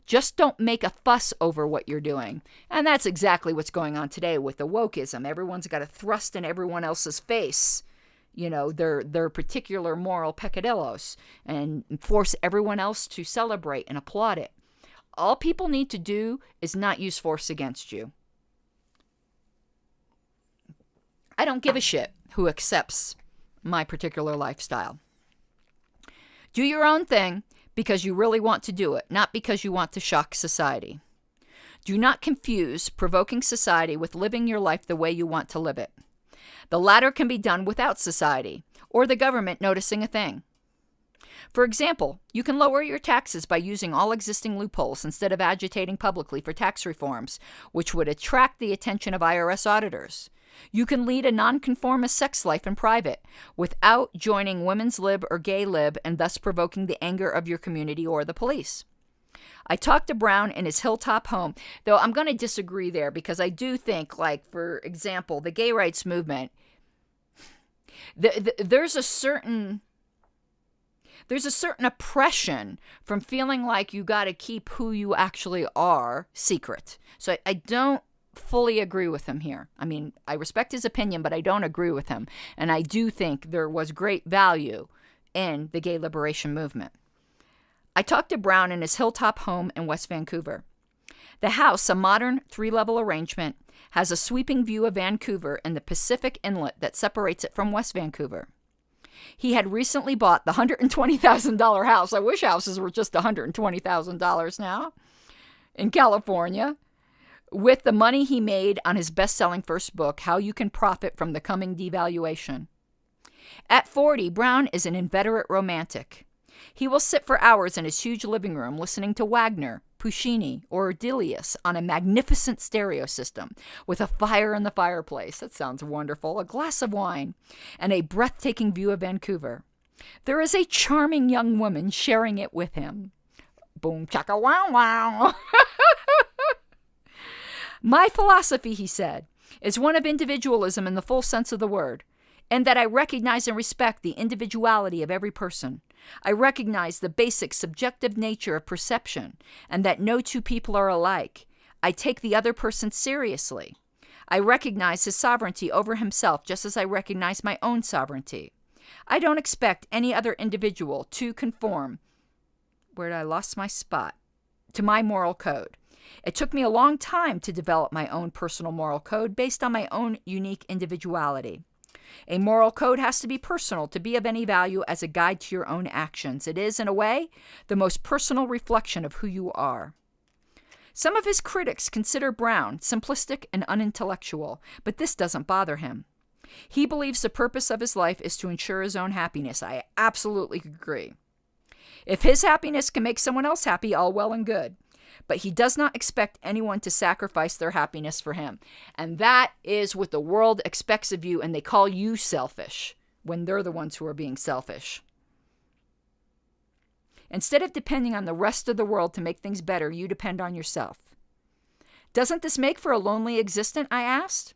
Just don't make a fuss over what you're doing. And that's exactly what's going on today with the wokeism. Everyone's got to thrust in everyone else's face, you know, their particular moral peccadillos and force everyone else to celebrate and applaud it. All people need to do is not use force against you. I don't give a shit who accepts my particular lifestyle. Do your own thing. because you really want to do it, not because you want to shock society. Do not confuse provoking society with living your life the way you want to live it. The latter can be done without society or the government noticing a thing. For example, you can lower your taxes by using all existing loopholes instead of agitating publicly for tax reforms, which would attract the attention of IRS auditors. You can lead a nonconformist sex life in private without joining women's lib or gay lib and thus provoking the anger of your community or the police. I talked to Brown in his hilltop home, though I'm going to disagree there because I do think, like, for example, the gay rights movement, there's a certain oppression from feeling like you got to keep who you actually are secret. So I don't fully agree with him here. I mean, I respect his opinion, but I don't agree with him. And I do think there was great value in the gay liberation movement. I talked to Brown in his hilltop home in West Vancouver. The house, a modern 3-level arrangement, has a sweeping view of Vancouver and the Pacific Inlet that separates it from West Vancouver. He had recently bought the $120,000 house. I wish houses were just $120,000 now in California, with the money he made on his best-selling first book, How You Can Profit from the Coming Devaluation. At 40, Brown is an inveterate romantic. He will sit for hours in his huge living room listening to Wagner, Puccini, or Delius on a magnificent stereo system with a fire in the fireplace. That sounds wonderful. A glass of wine and a breathtaking view of Vancouver. There is a charming young woman sharing it with him. Boom, chaka, wow, wow. My philosophy, he said, is one of individualism in the full sense of the word, and that I recognize and respect the individuality of every person. I recognize the basic subjective nature of perception, and that no two people are alike. I take the other person seriously. I recognize his sovereignty over himself just as I recognize my own sovereignty. I don't expect any other individual to conform, where I lost my spot, to my moral code. It took me a long time to develop my own personal moral code based on my own unique individuality. A moral code has to be personal to be of any value as a guide to your own actions. It is, in a way, the most personal reflection of who you are. Some of his critics consider Brown simplistic and unintellectual, but this doesn't bother him. He believes the purpose of his life is to ensure his own happiness. I absolutely agree. If his happiness can make someone else happy, all well and good. But he does not expect anyone to sacrifice their happiness for him. And that is what the world expects of you, and they call you selfish when they're the ones who are being selfish. Instead of depending on the rest of the world to make things better, you depend on yourself. Doesn't this make for a lonely existence, I asked?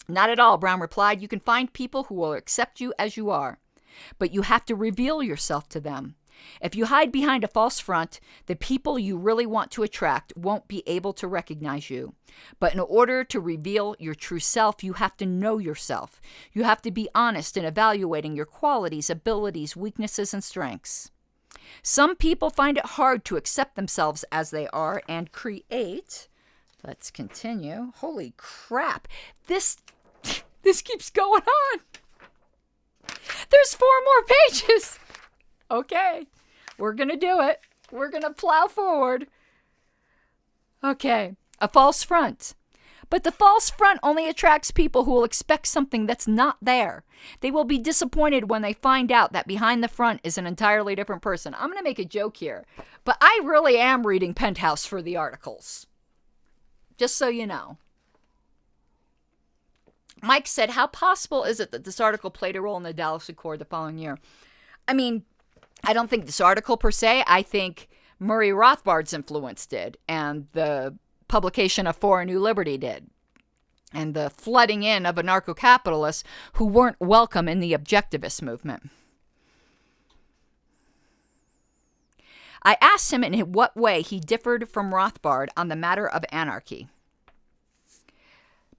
Not at all, Brown replied. You can find people who will accept you as you are, but you have to reveal yourself to them. If you hide behind a false front, the people you really want to attract won't be able to recognize you. But in order to reveal your true self, you have to know yourself. You have to be honest in evaluating your qualities, abilities, weaknesses, and strengths. Some people find it hard to accept themselves as they are and create. Let's continue. Holy crap. This keeps going on. There's 4 more pages. Okay, we're going to do it. We're going to plow forward. Okay, a false front. But the false front only attracts people who will expect something that's not there. They will be disappointed when they find out that behind the front is an entirely different person. I'm going to make a joke here, but I really am reading Penthouse for the articles. Just so you know. Mike said, how possible is it that this article played a role in the Dallas Accord the following year? I mean, I don't think this article per se. I think Murray Rothbard's influence did, and the publication of For a New Liberty did, and the flooding in of anarcho-capitalists who weren't welcome in the objectivist movement. I asked him in what way he differed from Rothbard on the matter of anarchy.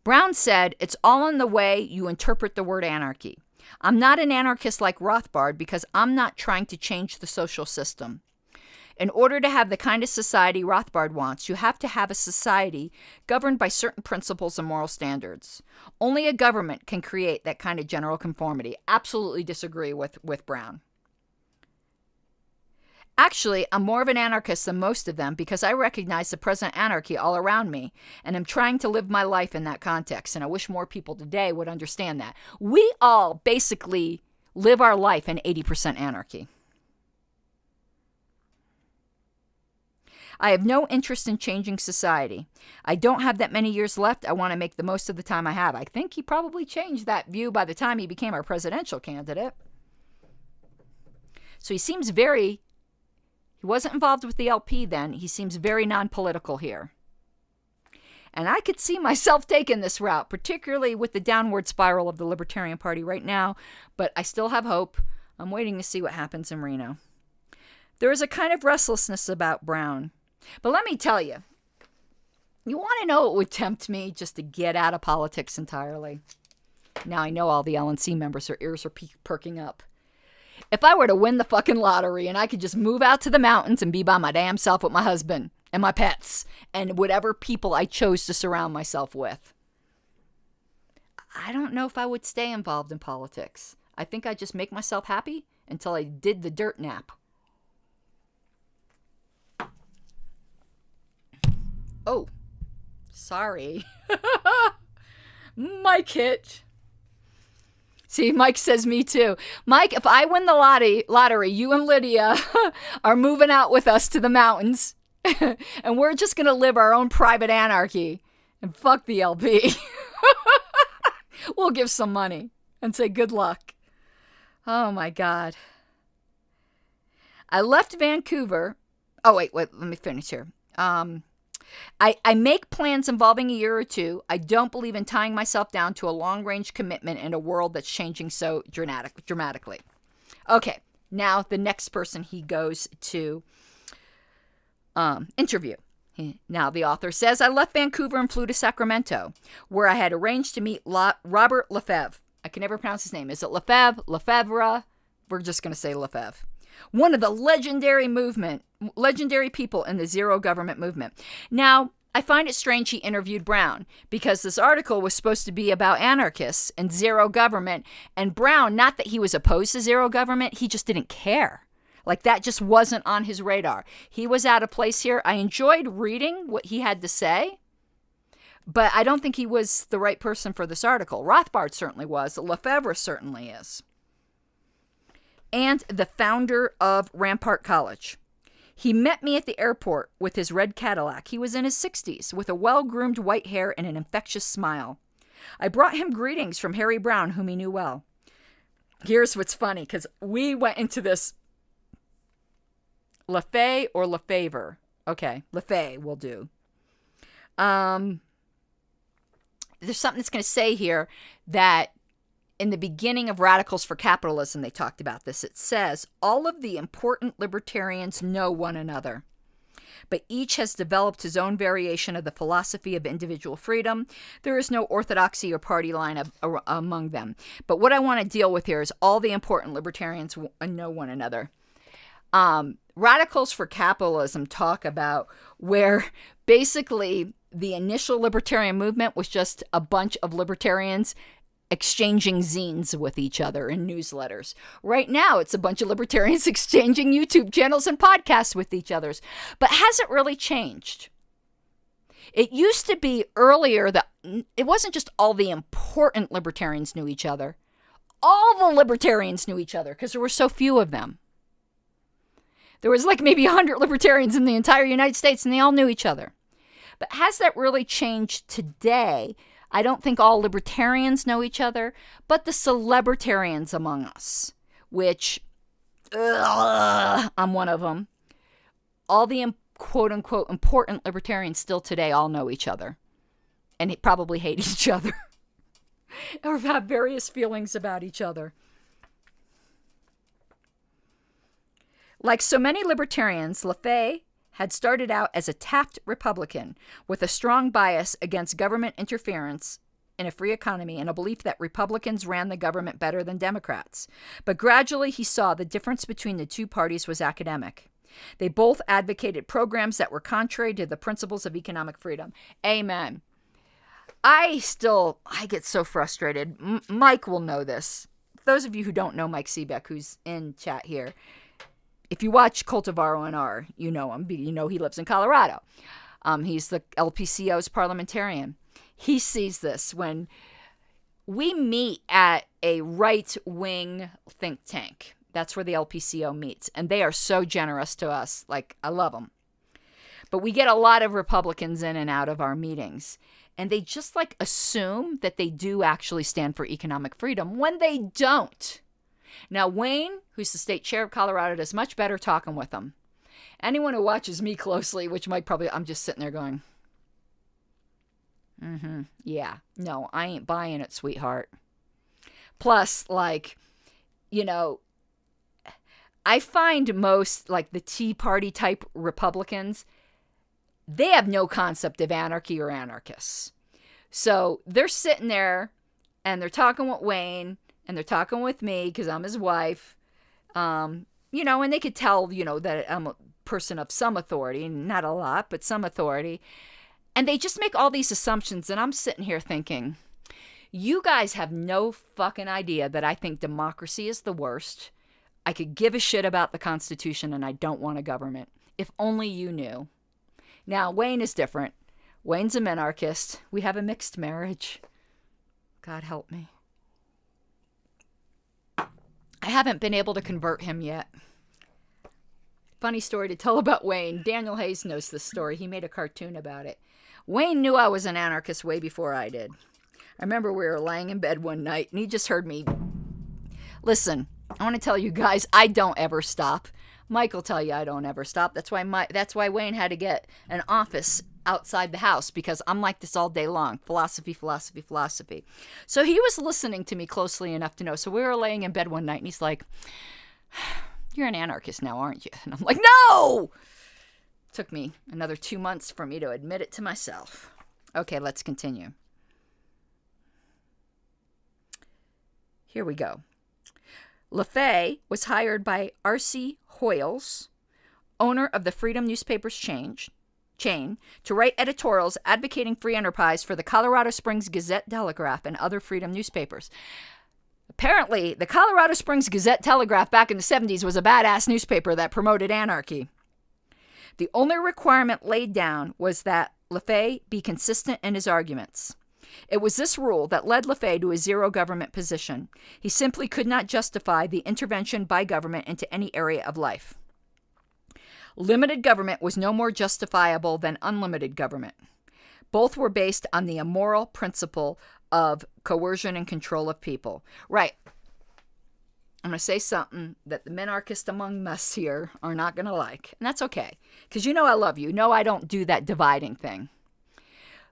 Brown said, it's all in the way you interpret the word anarchy. I'm not an anarchist like Rothbard because I'm not trying to change the social system. In order to have the kind of society Rothbard wants, you have to have a society governed by certain principles and moral standards. Only a government can create that kind of general conformity. Absolutely disagree with Brown. Actually, I'm more of an anarchist than most of them because I recognize the present anarchy all around me, and I'm trying to live my life in that context, and I wish more people today would understand that. We all basically live our life in 80% anarchy. I have no interest in changing society. I don't have that many years left. I want to make the most of the time I have. I think he probably changed that view by the time he became our presidential candidate. So he seems he wasn't involved with the LP then. He seems very non-political here. And I could see myself taking this route, particularly with the downward spiral of the Libertarian Party right now, but I still have hope. I'm waiting to see what happens in Reno. There is a kind of restlessness about Brown. But let me tell you, you want to know what would tempt me just to get out of politics entirely? Now I know all the LNC members, their ears are perking up. If I were to win the fucking lottery and I could just move out to the mountains and be by my damn self with my husband and my pets and whatever people I chose to surround myself with, I don't know if I would stay involved in politics. I think I'd just make myself happy until I did the dirt nap. Oh, sorry. Mike hit. See, Mike says me too. Mike, if I win the lottery, you and Lydia are moving out with us to the mountains. And we're just going to live our own private anarchy. And fuck the LP. We'll give some money and say good luck. Oh my God. I left Vancouver. Oh, wait, let me finish here. I make plans involving a year or two. I don't believe in tying myself down to a long-range commitment in a world that's changing so dramatically. Okay, now the next person he goes to interview. Now the author says, I left Vancouver and flew to Sacramento, where I had arranged to meet Robert Lefebvre. I can never pronounce his name. Is it Lefebvre? Lefebvre? We're just going to say Lefebvre. One of the legendary people in the zero government movement. Now, I find it strange he interviewed Brown because this article was supposed to be about anarchists and zero government. And Brown, not that he was opposed to zero government, he just didn't care. Like that just wasn't on his radar. He was out of place here. I enjoyed reading what he had to say, but I don't think he was the right person for this article. Rothbard certainly was. Lefebvre certainly is. And the founder of Rampart College. He met me at the airport with his red Cadillac. He was in his 60s with a well-groomed white hair and an infectious smile. I brought him greetings from Harry Brown, whom he knew well. Here's what's funny, because we went into this Lefay or Lefevre. Okay, Lefay will do. There's something that's going to say here that in the beginning of Radicals for Capitalism, they talked about this. It says, all of the important libertarians know one another, but each has developed his own variation of the philosophy of individual freedom. There is no orthodoxy or party line among them. But what I want to deal with here is all the important libertarians know one another. Radicals for Capitalism talk about where basically the initial libertarian movement was just a bunch of libertarians exchanging zines with each other in newsletters. Right now, it's a bunch of libertarians exchanging YouTube channels and podcasts with each other. But has it really changed? It used to be earlier that it wasn't just all the important libertarians knew each other. All the libertarians knew each other because there were so few of them. There was like maybe 100 libertarians in the entire United States and they all knew each other. But has that really changed today? I don't think all libertarians know each other, but the celebritarians among us, which I'm one of them. All the quote-unquote important libertarians still today all know each other and probably hate each other or have various feelings about each other. Like so many libertarians, Lefay had started out as a Taft Republican with a strong bias against government interference in a free economy and a belief that Republicans ran the government better than Democrats. But gradually he saw the difference between the two parties was academic. They both advocated programs that were contrary to the principles of economic freedom. Amen. I get so frustrated. Mike will know this. Those of you who don't know Mike Seebeck, who's in chat here, If you watch Cultivar ONR, you know him. You know he lives in Colorado. He's the LPCO's parliamentarian. He sees this when we meet at a right-wing think tank. That's where the LPCO meets. And they are so generous to us. Like, I love them. But we get a lot of Republicans in and out of our meetings. And they just like assume that they do actually stand for economic freedom when they don't. Now, Wayne, who's the state chair of Colorado, does much better talking with them. Anyone who watches me closely, which might probably, I'm just sitting there going, yeah, no, I ain't buying it, sweetheart. Plus, like, you know, I find most, like, the Tea Party type Republicans, they have no concept of anarchy or anarchists. So they're sitting there and they're talking with Wayne and they're talking with me because I'm his wife, you know, and they could tell, you know, that I'm a person of some authority, not a lot, but some authority. And they just make all these assumptions. And I'm sitting here thinking, you guys have no fucking idea that I think democracy is the worst. I could give a shit about the Constitution and I don't want a government. If only you knew. Now, Wayne is different. Wayne's a minarchist. We have a mixed marriage. God help me. I haven't been able to convert him yet. Funny story to tell about Wayne. Daniel Hayes knows this story. He made a cartoon about it. Wayne knew I was an anarchist way before I did. I remember we were laying in bed one night and he just heard me. Listen, I want to tell you guys, I don't ever stop. Mike will tell you I don't ever stop. That's why Wayne had to get an office outside the house, because I'm like this all day long. Philosophy. So he was listening to me closely enough to know. So we were laying in bed one night and he's like, "You're an anarchist now, aren't you?" And I'm like, "No!" Took me another 2 months for me to admit it to myself. Okay, let's continue. Here we go. LaFay was hired by R.C. Hoyles, owner of the Freedom Newspapers chain, to write editorials advocating free enterprise for the Colorado Springs Gazette-Telegraph and other freedom newspapers. Apparently, the Colorado Springs Gazette-Telegraph back in the 70s was a badass newspaper that promoted anarchy. The only requirement laid down was that LaFay be consistent in his arguments. It was this rule that led LaFay to a zero government position. He simply could not justify the intervention by government into any area of life. Limited government was no more justifiable than unlimited government. Both were based on the immoral principle of coercion and control of people. Right. I'm going to say something that the minarchists among us here are not going to like. And that's okay. Because you know I love you. You know I don't do that dividing thing.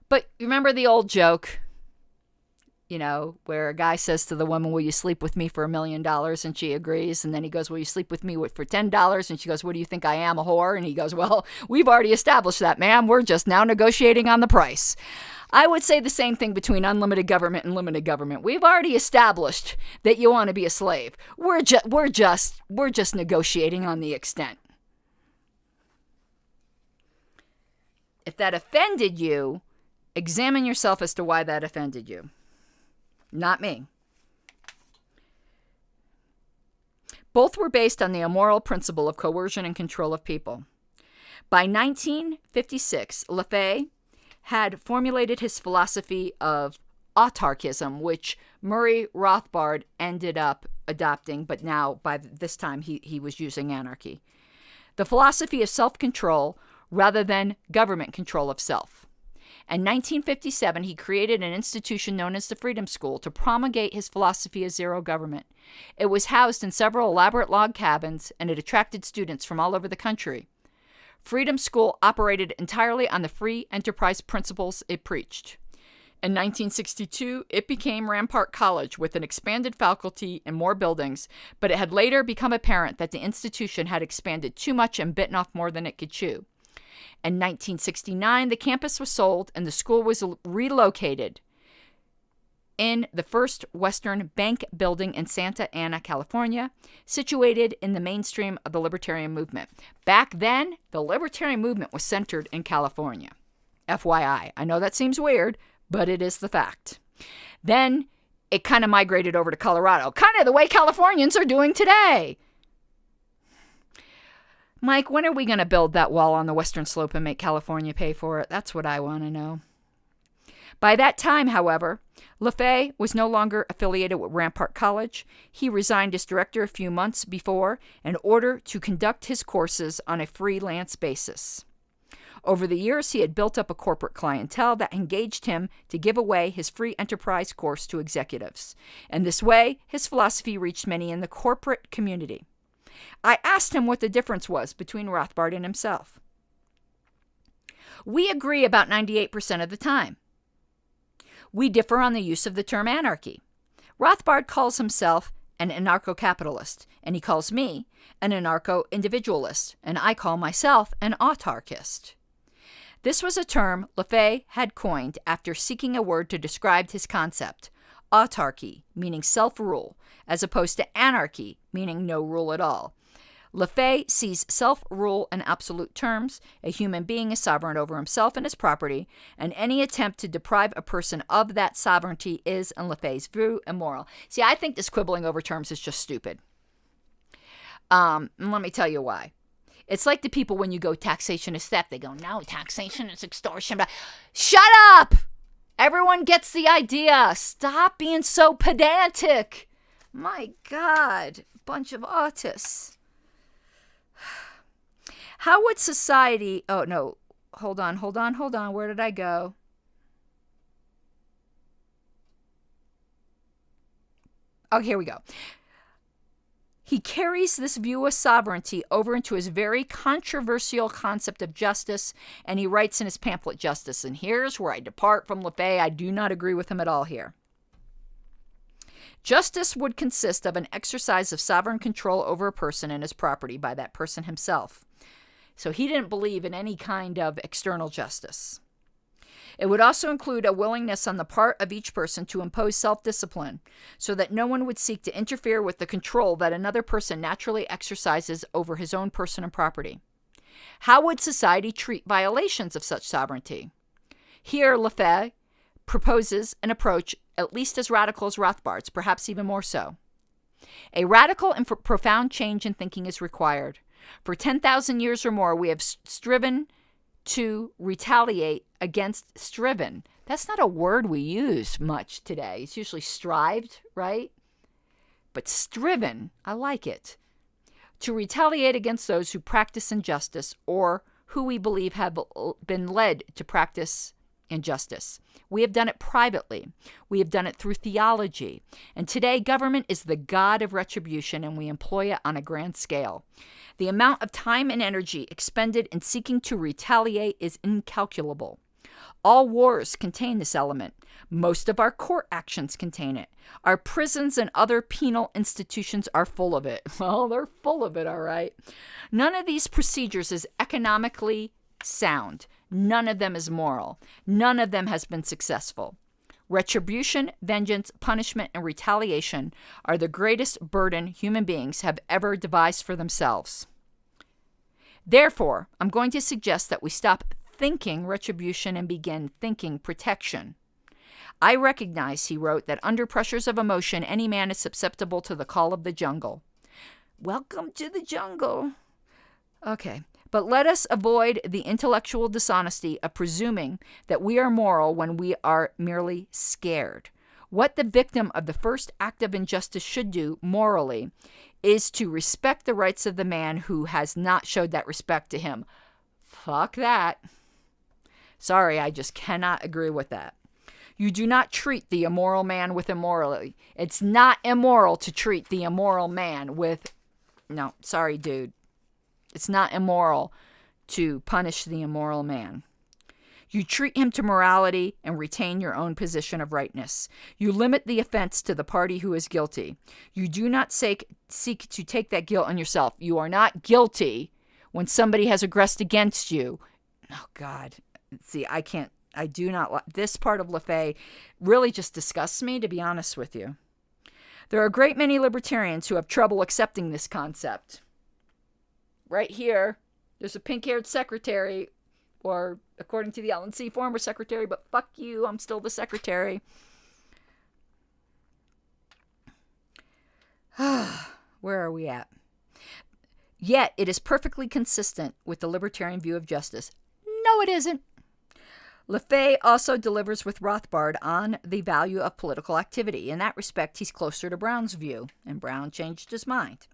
But remember the old joke, you know, where a guy says to the woman, "Will you sleep with me for $1 million?" And she agrees. And then he goes, "Will you sleep with me for $10?" And she goes, "What do you think I am, a whore?" And he goes, "Well, we've already established that, ma'am. We're just now negotiating on the price." I would say the same thing between unlimited government and limited government. We've already established that you want to be a slave. We're just negotiating on the extent. If that offended you, examine yourself as to why that offended you. Not me. Both were based on the immoral principle of coercion and control of people. By 1956, LaFay had formulated his philosophy of autarchism, which Murray Rothbard ended up adopting, but now by this time he was using anarchy. The philosophy of self-control rather than government control of self. In 1957, he created an institution known as the Freedom School to promulgate his philosophy of zero government. It was housed in several elaborate log cabins, and it attracted students from all over the country. Freedom School operated entirely on the free enterprise principles it preached. In 1962, it became Rampart College with an expanded faculty and more buildings, but it had later become apparent that the institution had expanded too much and bitten off more than it could chew. In 1969, the campus was sold and the school was relocated in the First Western Bank building in Santa Ana, California, situated in the mainstream of the Libertarian Movement. Back then, the Libertarian Movement was centered in California. FYI, I know that seems weird, but it is the fact. Then it kind of migrated over to Colorado, kind of the way Californians are doing today. Mike, when are we going to build that wall on the western slope and make California pay for it? That's what I want to know. By that time, however, LaFay was no longer affiliated with Rampart College. He resigned as director a few months before in order to conduct his courses on a freelance basis. Over the years, he had built up a corporate clientele that engaged him to give away his free enterprise course to executives. In this way, his philosophy reached many in the corporate community. I asked him what the difference was between Rothbard and himself. We agree about 98% of the time. We differ on the use of the term anarchy. Rothbard calls himself an anarcho-capitalist, and he calls me an anarcho-individualist, and I call myself an autarkist. This was a term LaFay had coined after seeking a word to describe his concept, autarky, meaning self-rule, as opposed to anarchy, meaning no rule at all. LaFay sees self-rule in absolute terms. A human being is sovereign over himself and his property, and any attempt to deprive a person of that sovereignty is, in LaFay's view, immoral. See, I think this quibbling over terms is just stupid. And let me tell you why. It's like the people when you go taxation is theft. They go, no, taxation is extortion. Shut up! Everyone gets the idea. Stop being so pedantic. My God, bunch of autists. How would society... Oh, no. Hold on. Where did I go? Oh, here we go. He carries this view of sovereignty over into his very controversial concept of justice, and he writes in his pamphlet, Justice. And here's where I depart from LaFay. I do not agree with him at all here. Justice would consist of an exercise of sovereign control over a person and his property by that person himself. So he didn't believe in any kind of external justice. It would also include a willingness on the part of each person to impose self-discipline so that no one would seek to interfere with the control that another person naturally exercises over his own person and property. How would society treat violations of such sovereignty? Here, LaFay proposes an approach at least as radical as Rothbard's, perhaps even more so. A radical and profound change in thinking is required. For 10,000 years or more, we have striven to retaliate against striven. That's not a word we use much today. It's usually strived, right? But striven, I like it. To retaliate against those who practice injustice or who we believe have been led to practice injustice. We have done it privately. We have done it through theology. And today, government is the god of retribution, and we employ it on a grand scale. The amount of time and energy expended in seeking to retaliate is incalculable. All wars contain this element. Most of our court actions contain it. Our prisons and other penal institutions are full of it. Well, they're full of it, all right. None of these procedures is economically sound. None of them is moral. None of them has been successful. Retribution, vengeance, punishment, and retaliation are the greatest burden human beings have ever devised for themselves. Therefore, I'm going to suggest that we stop thinking retribution and begin thinking protection. I recognize, he wrote, that under pressures of emotion, any man is susceptible to the call of the jungle. Welcome to the jungle. Okay. But let us avoid the intellectual dishonesty of presuming that we are moral when we are merely scared. What the victim of the first act of injustice should do morally is to respect the rights of the man who has not showed that respect to him. Fuck that. Sorry, I just cannot agree with that. You do not treat the immoral man with immorality. It's not immoral to treat the immoral man with... No, sorry, dude. It's not immoral to punish the immoral man. You treat him to morality and retain your own position of rightness. You limit the offense to the party who is guilty. You do not seek to take that guilt on yourself. You are not guilty when somebody has aggressed against you. Oh, God. See, I do not, this part of LaFay really just disgusts me, to be honest with you. There are a great many libertarians who have trouble accepting this concept. Right here, there's a pink-haired secretary, or according to the LNC, former secretary, but fuck you, I'm still the secretary. Where are we at? Yet it is perfectly consistent with the libertarian view of justice. No, it isn't. LaFay also delivers with Rothbard on the value of political activity. In that respect, he's closer to Brown's view, and Brown changed his mind.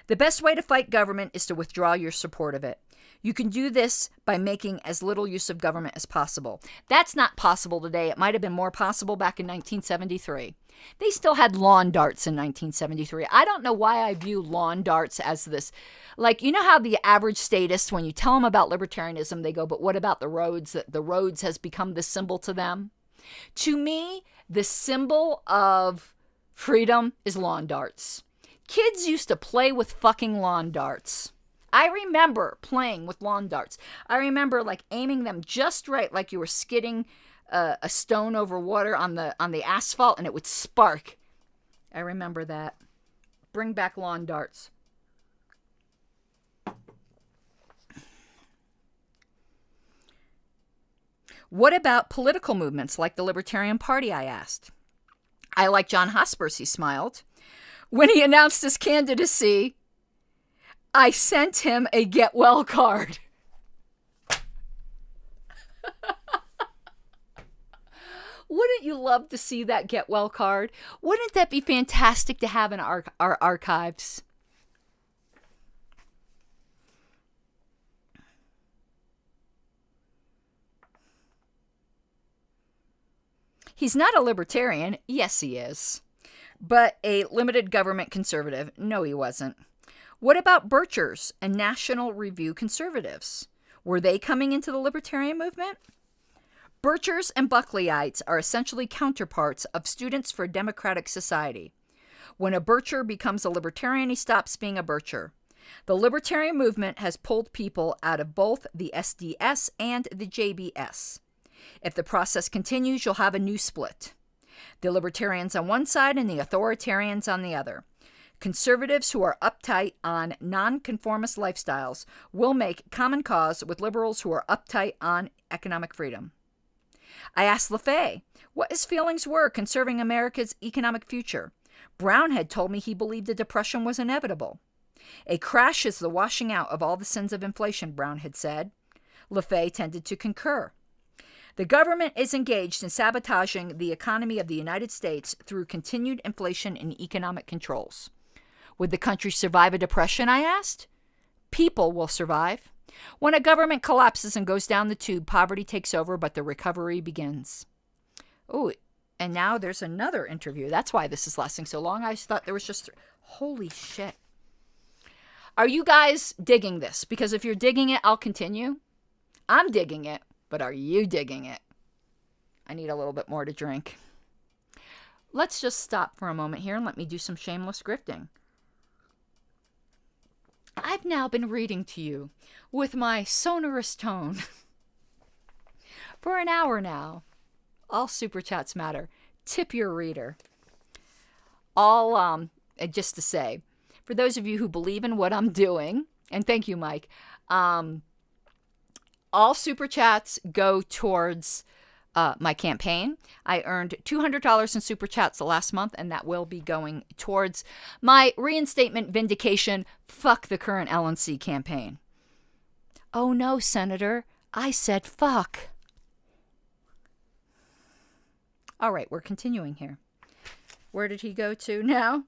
The best way to fight government is to withdraw your support of it. You can do this by making as little use of government as possible. That's not possible today. It might have been more possible back in 1973. They still had lawn darts in 1973. I don't know why I view lawn darts as this. Like, you know how the average statist, when you tell them about libertarianism, they go, but what about the roads? The roads has become the symbol to them. To me, the symbol of freedom is lawn darts. Kids used to play with fucking lawn darts. I remember playing with lawn darts. I remember like aiming them just right, like you were skidding a stone over water on the asphalt, and it would spark. I remember that. Bring back lawn darts. What about political movements like the Libertarian Party, I asked. I like John Hospers, he smiled. When he announced his candidacy, I sent him a get well card. Wouldn't you love to see that get well card? Wouldn't that be fantastic to have in our archives? He's not a libertarian. Yes, he is. But a limited government conservative. No, he wasn't. What about Birchers and National Review conservatives? Were they coming into the libertarian movement? Birchers and Buckleyites are essentially counterparts of Students for a Democratic Society. When a Bircher becomes a libertarian, he stops being a Bircher. The libertarian movement has pulled people out of both the SDS and the JBS. If the process continues, you'll have a new split. The libertarians on one side and the authoritarians on the other. Conservatives who are uptight on nonconformist lifestyles will make common cause with liberals who are uptight on economic freedom. I asked LaFay what his feelings were concerning America's economic future. Brown had told me he believed the Depression was inevitable. A crash is the washing out of all the sins of inflation, Brown had said. LaFay tended to concur. The government is engaged in sabotaging the economy of the United States through continued inflation and economic controls. Would the country survive a depression, I asked? People will survive. When a government collapses and goes down the tube, poverty takes over, but the recovery begins. Oh, and now there's another interview. That's why this is lasting so long. I thought there was just... Holy shit. Are you guys digging this? Because if you're digging it, I'll continue. I'm digging it, but are you digging it? I need a little bit more to drink. Let's just stop for a moment here and let me do some shameless grifting. I've now been reading to you with my sonorous tone for an hour now. All super chats matter. Tip your reader. Just to say, for those of you who believe in what I'm doing, and thank you, Mike, all super chats go towards my campaign. I earned $200 in super chats the last month, and that will be going towards my reinstatement vindication, fuck the current LNC campaign. Oh no, Senator, I said fuck. All right, we're continuing here. Where did he go to now?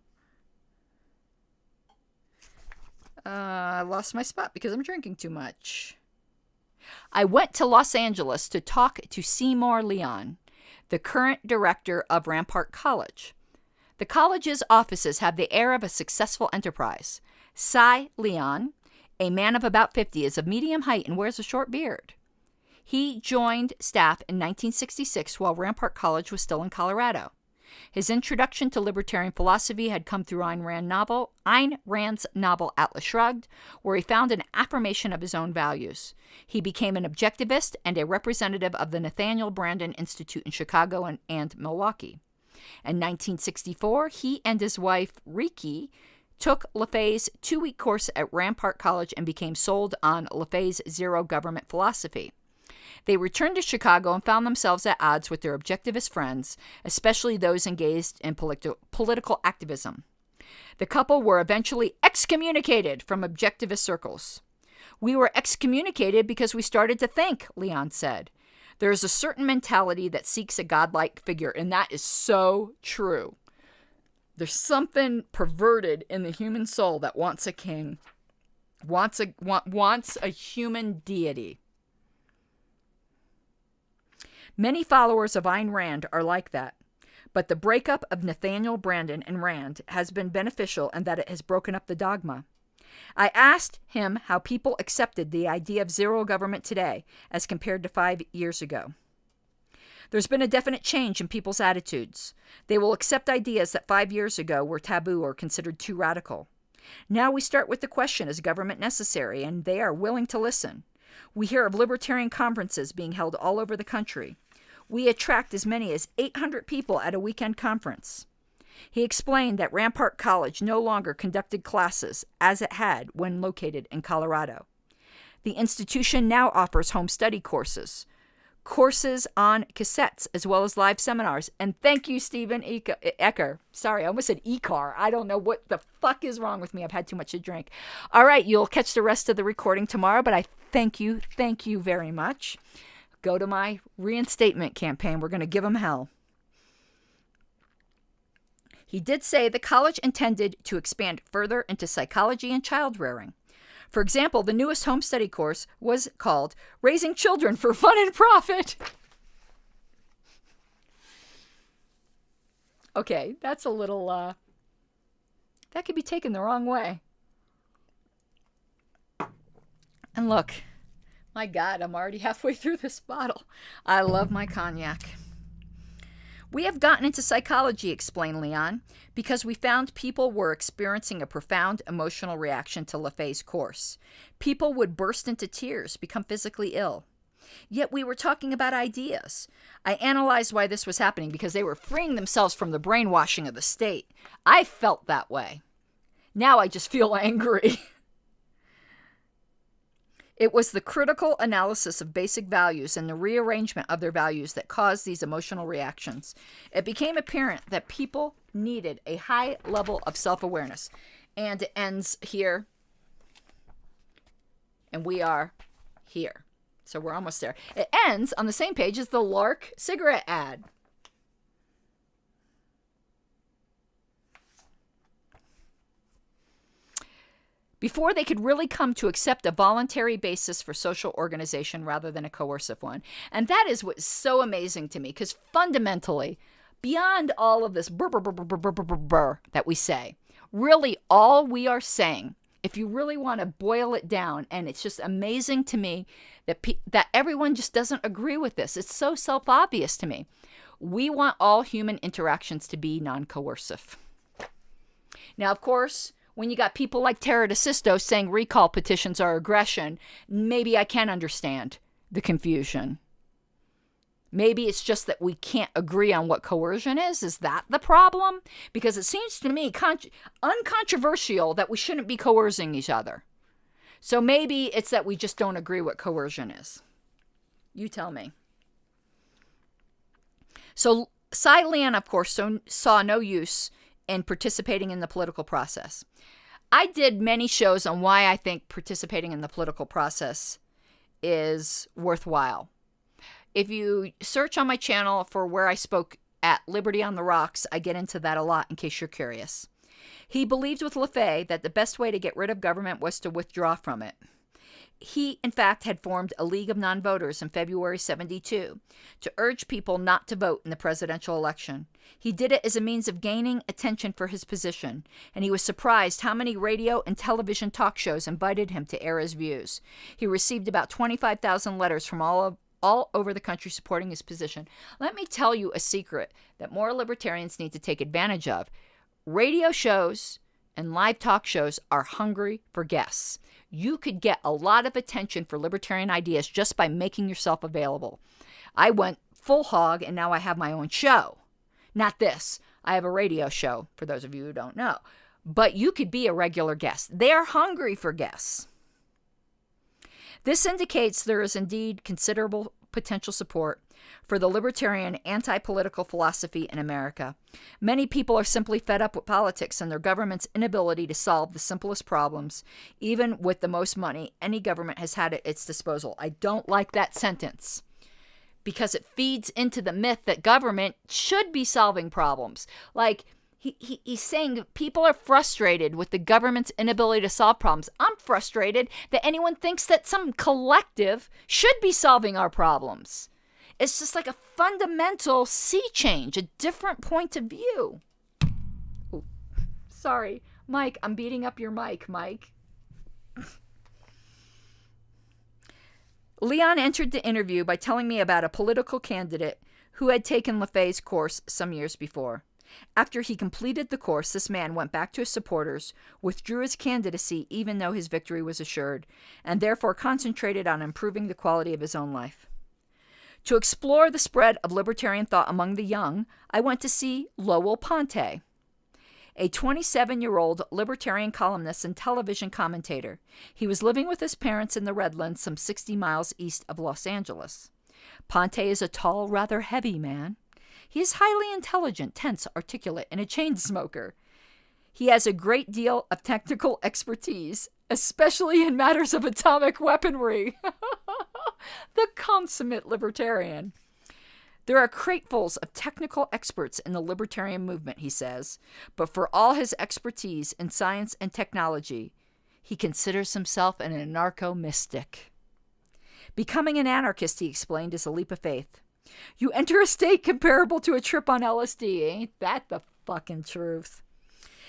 I lost my spot because I'm drinking too much. I went to Los Angeles to talk to Seymour Leon, the current director of Rampart College. The college's offices have the air of a successful enterprise. Cy Leon, a man of about 50, is of medium height and wears a short beard. He joined staff in 1966 while Rampart College was still in Colorado. His introduction to libertarian philosophy had come through Ayn Rand's novel Atlas Shrugged, where he found an affirmation of his own values. He became an objectivist and a representative of the Nathaniel Branden Institute in Chicago and Milwaukee. In 1964, he and his wife, Wiki, took LaFay's 2-week course at Rampart College and became sold on LaFay's zero government philosophy. They returned to Chicago and found themselves at odds with their objectivist friends, especially those engaged in political activism. The couple were eventually excommunicated from objectivist circles. We were excommunicated because we started to think, Leon said. There is a certain mentality that seeks a godlike figure, and that is so true. There's something perverted in the human soul that wants a king, wants a human deity. Many followers of Ayn Rand are like that, but the breakup of Nathaniel Branden and Rand has been beneficial in that it has broken up the dogma. I asked him how people accepted the idea of zero government today as compared to 5 years ago. There's been a definite change in people's attitudes. They will accept ideas that 5 years ago were taboo or considered too radical. Now we start with the question, is government necessary? And they are willing to listen. We hear of libertarian conferences being held all over the country. We attract as many as 800 people at a weekend conference. He explained that Rampart College no longer conducted classes as it had when located in Colorado. The institution now offers home study courses on cassettes, as well as live seminars. And thank you, Stephen Ecker. Sorry, I almost said Ecar. I don't know what the fuck is wrong with me. I've had too much to drink. All right, you'll catch the rest of the recording tomorrow, but I thank you very much. Go to my reinstatement campaign. We're going to give them hell. He did say the college intended to expand further into psychology and child rearing. For example, the newest home study course was called Raising Children for Fun and Profit. Okay, that's a little, that could be taken the wrong way. And look, my God, I'm already halfway through this bottle. I love my cognac. We have gotten into psychology, explained Leon, because we found people were experiencing a profound emotional reaction to LaFay's course. People would burst into tears, become physically ill. Yet we were talking about ideas. I analyzed why this was happening because they were freeing themselves from the brainwashing of the state. I felt that way. Now I just feel angry. It was the critical analysis of basic values and the rearrangement of their values that caused these emotional reactions. It became apparent that people needed a high level of self-awareness. And it ends here. And we are here. So we're almost there. It ends on the same page as the Lark cigarette ad. Before they could really come to accept a voluntary basis for social organization rather than a coercive one. And that is what's so amazing to me, because fundamentally, beyond all of this that we say, really all we are saying, if you really want to boil it down, and it's just amazing to me that everyone just doesn't agree with this. It's so self-obvious to me. We want all human interactions to be non-coercive. Now, of course, when you got people like Tara DeSisto saying recall petitions are aggression, maybe I can understand the confusion. Maybe it's just that we can't agree on what coercion is. Is that the problem? Because it seems to me uncontroversial that we shouldn't be coercing each other. So maybe it's that we just don't agree what coercion is. You tell me. So Cy Leon, of course, saw no use in participating in the political process. I did many shows on why I think participating in the political process is worthwhile. If you search on my channel for where I spoke at Liberty on the Rocks, I get into that a lot in case you're curious. He believed with LaFay that the best way to get rid of government was to withdraw from it. He, in fact, had formed a League of Non-Voters in February 1972 to urge people not to vote in the presidential election. He did it as a means of gaining attention for his position, and he was surprised how many radio and television talk shows invited him to air his views. He received about 25,000 letters from all over the country supporting his position. Let me tell you a secret that more libertarians need to take advantage of. Radio shows and live talk shows are hungry for guests. You could get a lot of attention for libertarian ideas just by making yourself available. I went full hog, and now I have my own show. Not this. I have a radio show, for those of you who don't know. But you could be a regular guest. They are hungry for guests. This indicates there is indeed considerable potential support for the libertarian anti-political philosophy in America. Many people are simply fed up with politics and their government's inability to solve the simplest problems, even with the most money any government has had at its disposal. I don't like that sentence because it feeds into the myth that government should be solving problems. Like, he's saying people are frustrated with the government's inability to solve problems. I'm frustrated that anyone thinks that some collective should be solving our problems. It's just like a fundamental sea change, a different point of view. Ooh, sorry, Mike, I'm beating up your mic, Mike. Leon entered the interview by telling me about a political candidate who had taken LaFay's course some years before. After he completed the course, this man went back to his supporters, withdrew his candidacy even though his victory was assured, and therefore concentrated on improving the quality of his own life. To explore the spread of libertarian thought among the young, I went to see Lowell Ponte, a 27-year-old libertarian columnist and television commentator. He was living with his parents in the Redlands, some 60 miles east of Los Angeles. Ponte is a tall, rather heavy man. He is highly intelligent, tense, articulate, and a chain smoker. He has a great deal of technical expertise, especially in matters of atomic weaponry. The consummate libertarian. There are cratefuls of technical experts in the Libertarian Movement, he says, but for all his expertise in science and technology, he considers himself an anarcho-mystic. Becoming an anarchist, he explained, is a leap of faith. You enter a state comparable to a trip on LSD. Ain't that the fucking truth?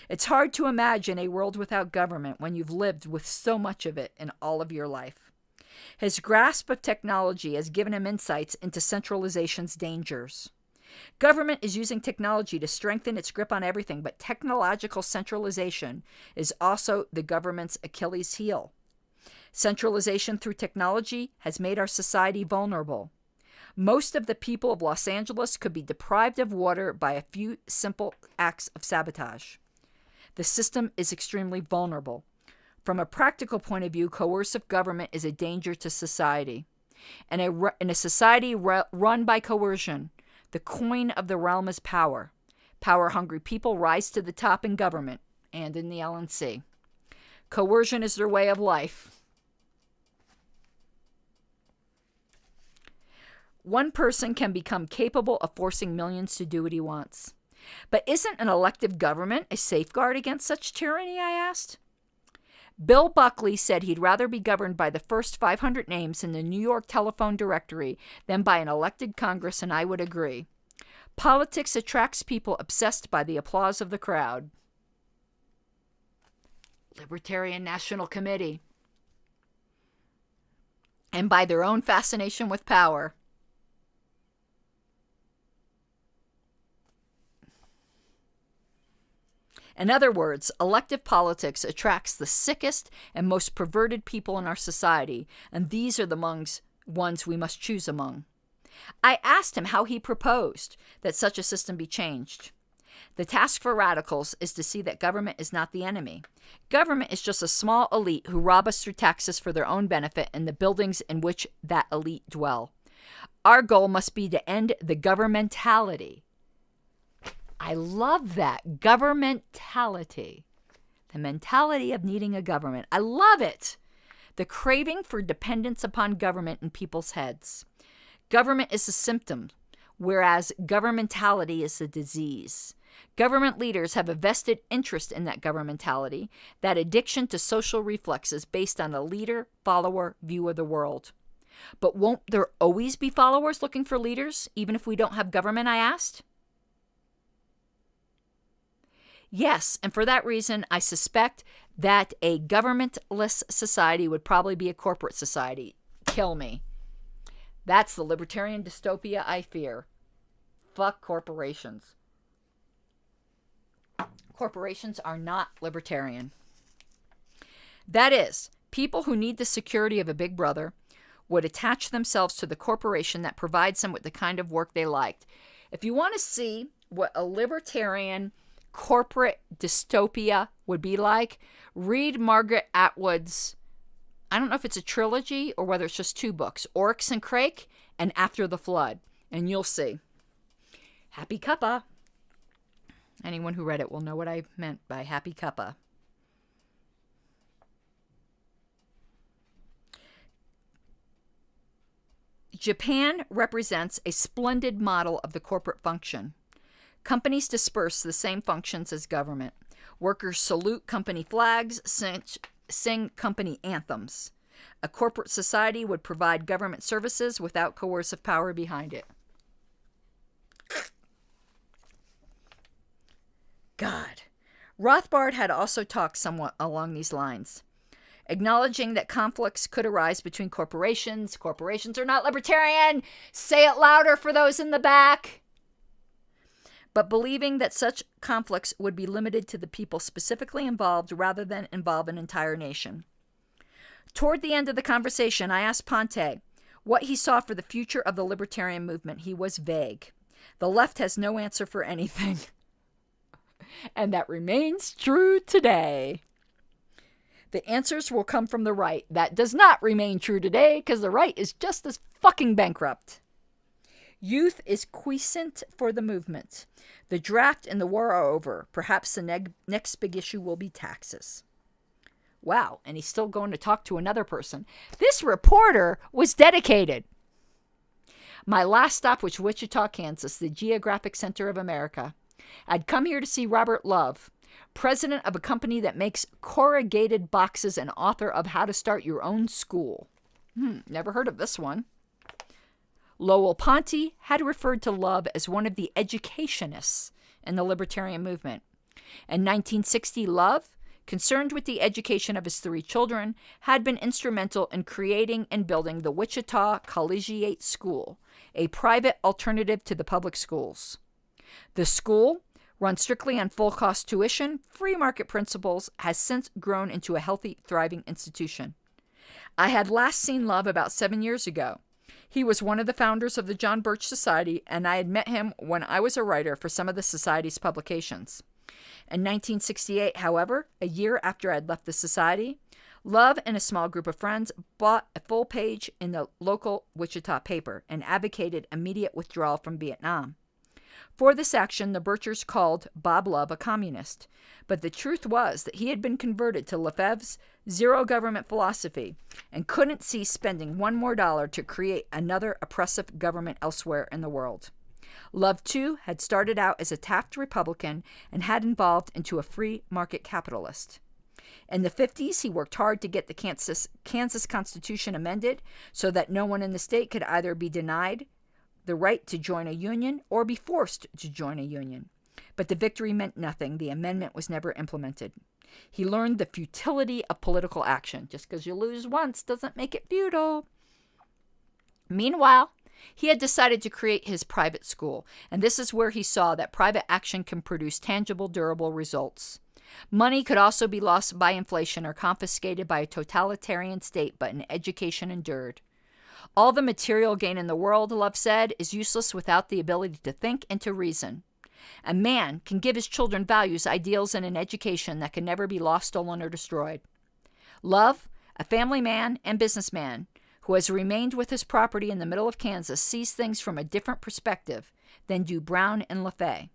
It's hard to imagine a world without government when you've lived with so much of it in all of your life. His grasp of technology has given him insights into centralization's dangers. Government is using technology to strengthen its grip on everything, but technological centralization is also the government's Achilles heel. Centralization through technology has made our society vulnerable. Most of the people of Los Angeles could be deprived of water by a few simple acts of sabotage. The system is extremely vulnerable. From a practical point of view, coercive government is a danger to society. In a society run by coercion, the coin of the realm is power. Power-hungry people rise to the top in government and in the LNC. Coercion is their way of life. One person can become capable of forcing millions to do what he wants. But isn't an elective government a safeguard against such tyranny, I asked? Bill Buckley said he'd rather be governed by the first 500 names in the New York telephone directory than by an elected Congress, and I would agree. Politics attracts people obsessed by the applause of the crowd. Libertarian National Committee. And by their own fascination with power. In other words, elective politics attracts the sickest and most perverted people in our society, and these are the ones we must choose among. I asked him how he proposed that such a system be changed. The task for radicals is to see that government is not the enemy. Government is just a small elite who rob us through taxes for their own benefit in the buildings in which that elite dwell. Our goal must be to end the governmentality. I love that. Governmentality. The mentality of needing a government. I love it. The craving for dependence upon government in people's heads. Government is a symptom, whereas governmentality is a disease. Government leaders have a vested interest in that governmentality, that addiction to social reflexes based on a leader-follower view of the world. But won't there always be followers looking for leaders, even if we don't have government, I asked? Yes, and for that reason, I suspect that a governmentless society would probably be a corporate society. Kill me. That's the libertarian dystopia I fear. Fuck corporations. Corporations are not libertarian. That is, people who need the security of a big brother would attach themselves to the corporation that provides them with the kind of work they liked. If you want to see what a libertarian corporate dystopia would be like, read Margaret Atwood's, I don't know if it's a trilogy or whether it's just 2 books, Oryx and Crake and After the Flood. And you'll see. Happy cuppa. Anyone who read it will know what I meant by happy cuppa. Japan represents a splendid model of the corporate function. Companies disperse the same functions as government. Workers salute company flags, sing company anthems. A corporate society would provide government services without coercive power behind it. God. Rothbard had also talked somewhat along these lines, acknowledging that conflicts could arise between corporations. Corporations are not libertarian. Say it louder for those in the back. But believing that such conflicts would be limited to the people specifically involved rather than involve an entire nation. Toward the end of the conversation, I asked Ponte what he saw for the future of the libertarian movement. He was vague. The left has no answer for anything. And that remains true today. The answers will come from the right. That does not remain true today because the right is just as fucking bankrupt. Youth is quiescent for the movement. The draft and the war are over. Perhaps the next big issue will be taxes. Wow, and he's still going to talk to another person. This reporter was dedicated. My last stop was Wichita, Kansas, the geographic center of America. I'd come here to see Robert Love, president of a company that makes corrugated boxes and author of How to Start Your Own School. Never heard of this one. Lowell Ponte had referred to Love as one of the educationists in the libertarian movement. In 1960, Love, concerned with the education of his 3 children, had been instrumental in creating and building the Wichita Collegiate School, a private alternative to the public schools. The school, run strictly on full-cost tuition, free market principles, has since grown into a healthy, thriving institution. I had last seen Love about 7 years ago. He was one of the founders of the John Birch Society, and I had met him when I was a writer for some of the Society's publications. In 1968, however, a year after I'd left the Society, Love and a small group of friends bought a full page in the local Wichita paper and advocated immediate withdrawal from Vietnam. For this action, the Birchers called Bob Love a communist, but the truth was that he had been converted to Lefebvre's zero-government philosophy and couldn't see spending $1 more to create another oppressive government elsewhere in the world. Love, too, had started out as a Taft Republican and had evolved into a free market capitalist. In the 50s, he worked hard to get the Kansas Constitution amended so that no one in the state could either be denied the right to join a union or be forced to join a union. But the victory meant nothing. The amendment was never implemented. He learned the futility of political action. Just because you lose once doesn't make it futile. Meanwhile, he had decided to create his private school, and this is where he saw that private action can produce tangible, durable results. Money could also be lost by inflation or confiscated by a totalitarian state, but an education endured. All the material gain in the world, Love said, is useless without the ability to think and to reason. A man can give his children values, ideals, and an education that can never be lost, stolen, or destroyed. Love, a family man and businessman who has remained with his property in the middle of Kansas, sees things from a different perspective than do Brown and LaFay.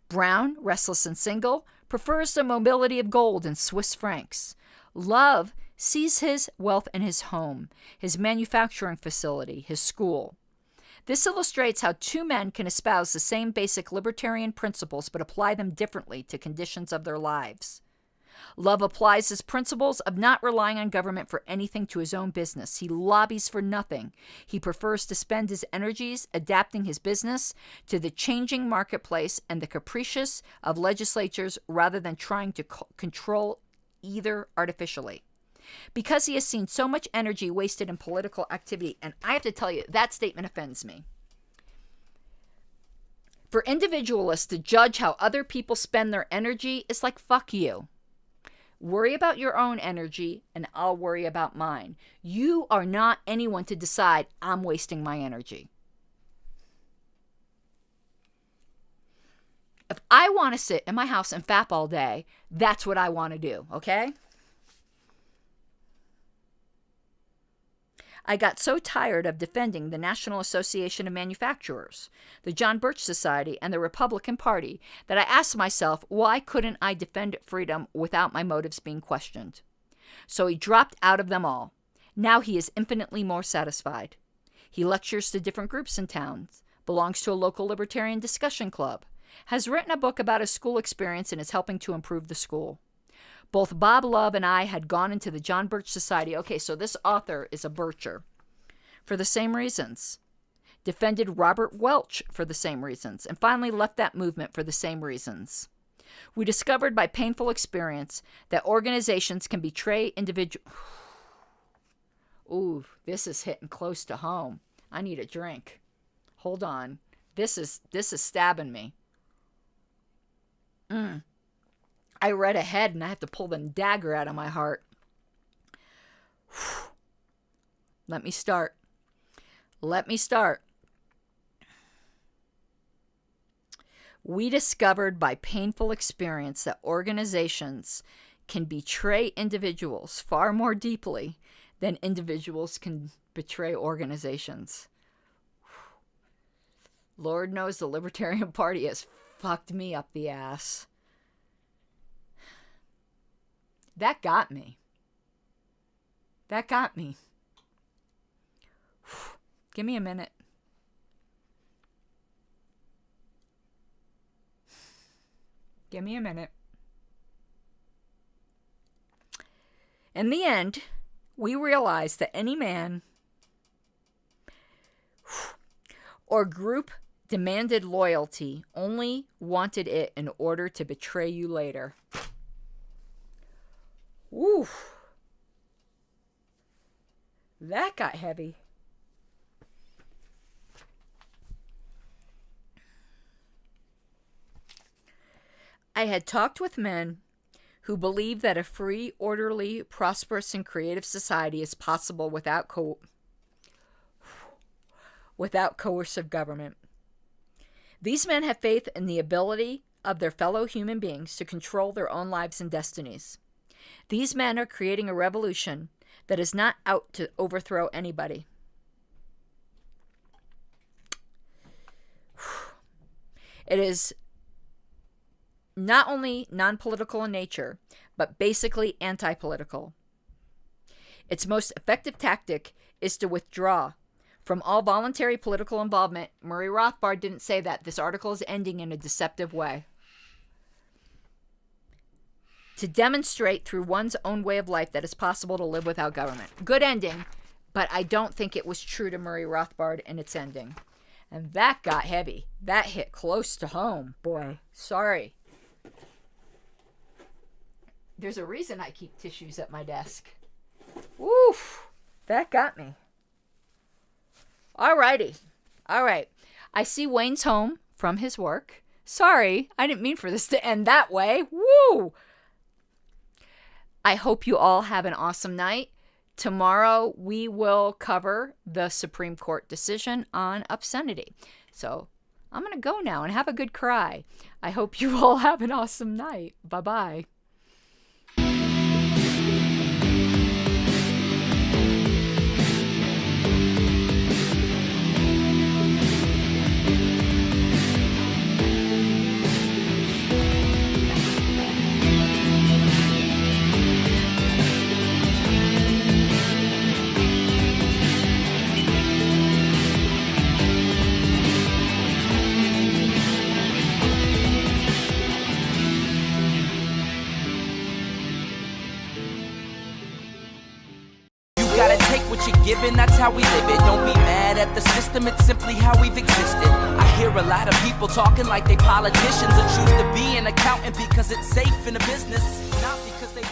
Brown, restless and single, prefers the mobility of gold and Swiss francs. Love sees his wealth in his home, his manufacturing facility, his school. This illustrates how 2 men can espouse the same basic libertarian principles but apply them differently to conditions of their lives. Love applies his principles of not relying on government for anything to his own business. He lobbies for nothing. He prefers to spend his energies adapting his business to the changing marketplace and the caprices of legislatures rather than trying to control either artificially. Because he has seen so much energy wasted in political activity, and I have to tell you, that statement offends me. For individualists to judge how other people spend their energy is like, fuck you. Worry about your own energy, and I'll worry about mine. You are not anyone to decide I'm wasting my energy. If I want to sit in my house and fap all day, that's what I want to do, okay? I got so tired of defending the National Association of Manufacturers, the John Birch Society, and the Republican Party that I asked myself, why couldn't I defend freedom without my motives being questioned? So he dropped out of them all. Now he is infinitely more satisfied. He lectures to different groups in towns, belongs to a local libertarian discussion club, has written a book about his school experience and is helping to improve the school. Both Bob Love and I had gone into the John Birch Society. Okay, so this author is a Bircher for the same reasons. Defended Robert Welch for the same reasons. And finally left that movement for the same reasons. We discovered by painful experience that organizations can betray individuals. Ooh, this is hitting close to home. I need a drink. Hold on. This is stabbing me. I read ahead and I have to pull the dagger out of my heart. Let me start. We discovered by painful experience that organizations can betray individuals far more deeply than individuals can betray organizations. Lord knows the Libertarian Party has fucked me up the ass. That got me. Give me a minute. In the end, we realized that any man or group demanded loyalty only wanted it in order to betray you later. Oof. That got heavy. I had talked with men who believe that a free, orderly, prosperous, and creative society is possible without coercive government. These men have faith in the ability of their fellow human beings to control their own lives and destinies. These men are creating a revolution that is not out to overthrow anybody. It is not only non-political in nature, but basically anti-political. Its most effective tactic is to withdraw from all voluntary political involvement. Murray Rothbard didn't say that. This article is ending in a deceptive way. To demonstrate through one's own way of life that it's possible to live without government. Good ending, but I don't think it was true to Murray Rothbard in its ending. And that got heavy. That hit close to home. Boy, sorry. There's a reason I keep tissues at my desk. Woof. That got me. Alrighty. Alright. I see Wayne's home from his work. Sorry, I didn't mean for this to end that way. Woo! I hope you all have an awesome night. Tomorrow we will cover the Supreme Court decision on obscenity. So I'm going to go now and have a good cry. I hope you all have an awesome night. Bye-bye. Given, that's how we live it. Don't be mad at the system, it's simply how we've existed. I hear a lot of people talking like they politicians and choose to be an accountant because it's safe in the business, not because they